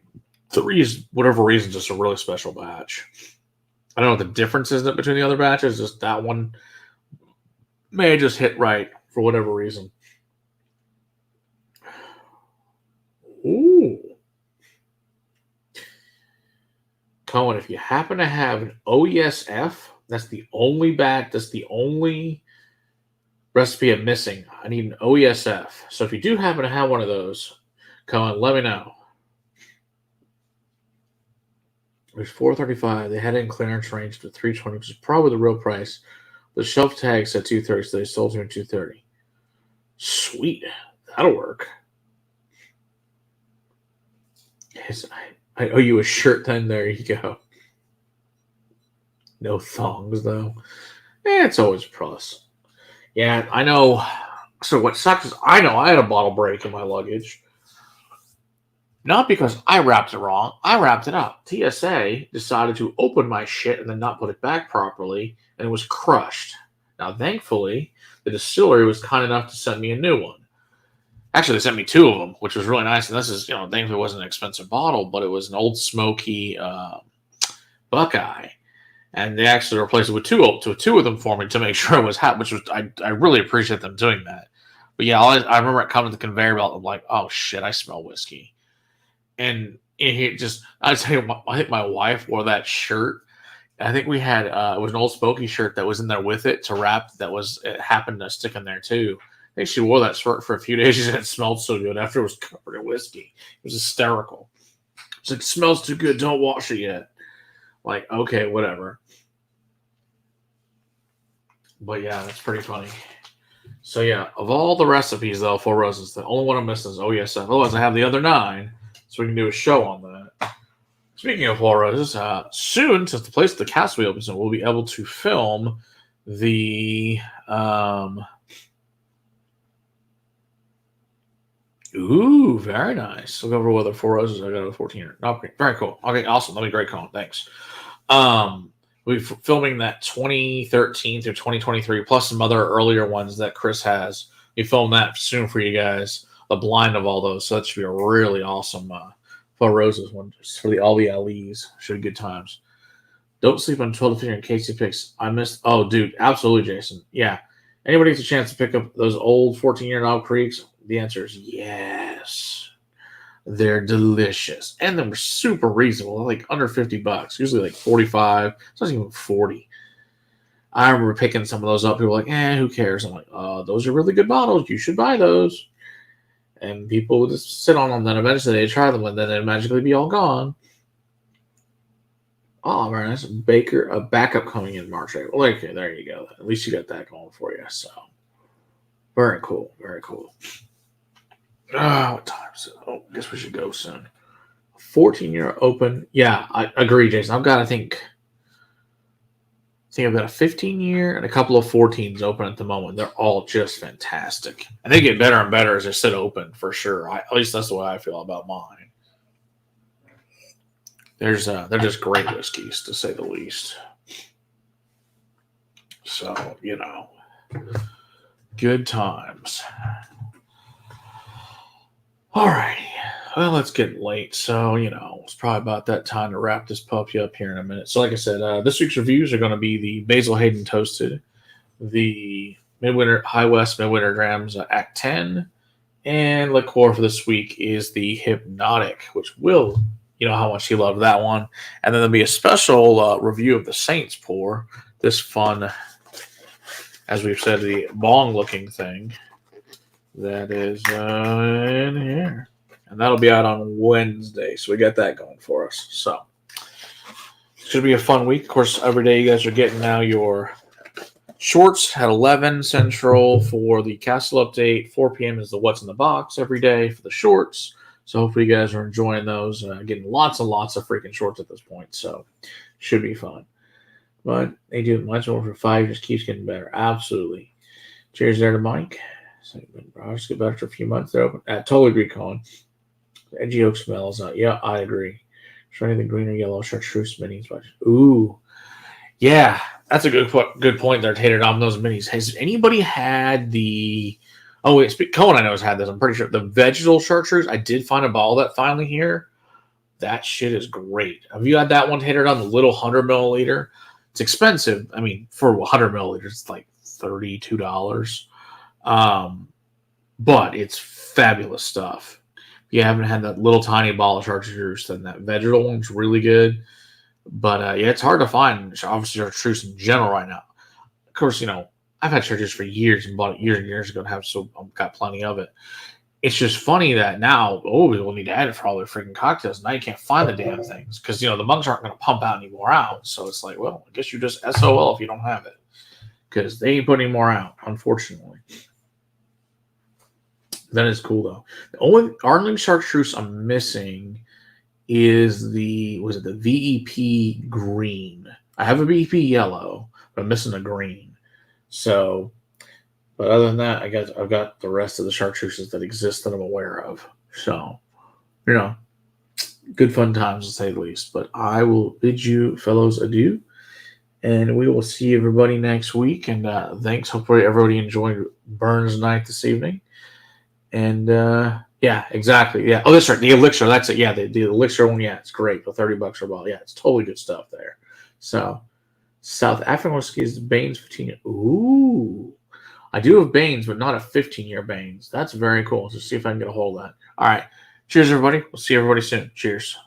3 is, whatever reason, just a really special batch. I don't know what the difference is between the other batches. Just that one may have just hit right for whatever reason. Ooh. Cohen, if you happen to have an OESF, that's the only bat, that's the only recipe I'm missing. I need an OESF. So if you do happen to have one of those, Cohen, let me know. There's 435. They had it in clearance range to 320, which is probably the real price. The shelf tag said 230, so they sold to me 230. Sweet. That'll work. Yes, I owe you a shirt then. There you go. No thongs, though. It's always a plus. Yeah, I know. So what sucks is I know I had a bottle break in my luggage. Not because I wrapped it wrong. I wrapped it up. TSA decided to open my shit and then not put it back properly, and it was crushed. Now, thankfully, the distillery was kind enough to send me a new one. Actually, they sent me two of them, which was really nice. And this is, thankfully, it wasn't an expensive bottle, but it was an Old Smoky Buckeye. And they actually replaced it with two of them for me to make sure it was hot, which was I really appreciate them doing that. But yeah, I remember it coming to the conveyor belt. I'm like, oh shit, I smell whiskey. And it just, I tell you, I think my wife wore that shirt. I think we had it was an Old Smoky shirt that was in there with it to wrap. It happened to stick in there too. I think she wore that shirt for a few days. She said it smelled so good after it was covered in whiskey. It was hysterical. It's like, it smells too good. Don't wash it yet. Like, okay, whatever. But yeah, that's pretty funny. So yeah, of all the recipes though, Four Roses, the only one I'm missing is OESF. Otherwise, I have the other 9, so we can do a show on that. Speaking of Four Roses, soon, since the place the castle will be open, we'll be able to film the Ooh, very nice. Look over whether Four Roses I got a 14. Okay, very cool. Okay, awesome. That'll be great, Colin. Thanks. We're filming that 2013 through 2023, plus some other earlier ones that Chris has. We film that soon for you guys. The blind of all those, so that should be a really awesome Four Roses one, just for all the LEs. Should be good times. Don't sleep on 12 to 15 in Casey picks. I missed. Oh, dude, absolutely, Jason. Yeah. Anybody gets a chance to pick up those old 14-year Knob Creeks? The answer is yes. They're delicious. And they're super reasonable, like under $50. Usually like 45. It's not even 40. I remember picking some of those up. People were like, who cares? I'm like, those are really good bottles. You should buy those. And people would just sit on them. Then eventually they try them, and then they'd magically be all gone. Oh, very nice. Baker, a backup coming in March. Well, okay, there you go. At least you got that going for you. So, very cool. Very cool. What time is it? Oh, I guess we should go soon. 14-year open. Yeah, I agree, Jason. I've got, I think I've got a 15-year and a couple of 14s open at the moment. They're all just fantastic. And they get better and better as they sit open, for sure. At least that's the way I feel about mine. They're just great whiskeys, to say the least. So, good times. All righty. Well, it's getting late, so, it's probably about that time to wrap this puppy up here in a minute. So, like I said, this week's reviews are going to be the Basil Hayden Toasted, the Midwinter High West Midwinter Drams Act 10, and liqueur for this week is the Hypnotic, which Will, how much he loved that one. And then there'll be a special review of the Saints Pour, this fun, as we've said, the bong-looking thing that is in here. And that'll be out on Wednesday. So we got that going for us. So should be a fun week. Of course, every day you guys are getting now your shorts at 11 Central for the Castle update. 4 p.m. is the What's in the Box every day for the shorts. So hopefully you guys are enjoying those. Getting lots and lots of freaking shorts at this point. So should be fun. But they do much more for 5. Just keeps getting better. Absolutely. Cheers there to Mike. So, I'll just get better for a few months. They're open. I totally agree, Colin. The edgy oak smells. Yeah, I agree. Showing the green or yellow chartreuse minis. Ooh. Yeah, that's a good point there, Tater Dom. Those minis. Has anybody had the... Oh, wait. Cohen, I know, has had this. I'm pretty sure. The vegetal chartreuse. I did find a bottle that finally here. That shit is great. Have you had that one, Tater Dom? The little 100 milliliter? It's expensive. I mean, for 100 milliliters, it's like $32. But it's fabulous stuff. If you haven't had that little tiny bottle of chartreuse, then that vegetal one's really good. But yeah, it's hard to find obviously chartreuse in general right now. Of course, I've had chartreuse for years and bought it years and years ago and I've got plenty of it. It's just funny that now, we'll need to add it for all their freaking cocktails. Now you can't find the damn things because the mugs aren't going to pump out any more out. So it's like, well, I guess you're just SOL if you don't have it because they ain't putting any more out, unfortunately. That is cool though. The only Arling chartreuse I'm missing is the VEP green. I have a VEP yellow, but I'm missing a green. So, but other than that, I've got the rest of the chartreuses that exist that I'm aware of. So, good fun times to say the least. But I will bid you fellows adieu, and we will see everybody next week. And thanks. Hopefully everybody enjoyed Burns Night this evening. And yeah, exactly. Yeah. Oh, that's right. The elixir. That's it. Yeah, the elixir one. Yeah, it's great for $30 a bottle. Yeah, it's totally good stuff there. So, South African whiskey is Baines 15 year. Ooh, I do have Baines, but not a 15-year Baines. That's very cool. So see if I can get a hold of that. All right. Cheers, everybody. We'll see everybody soon. Cheers.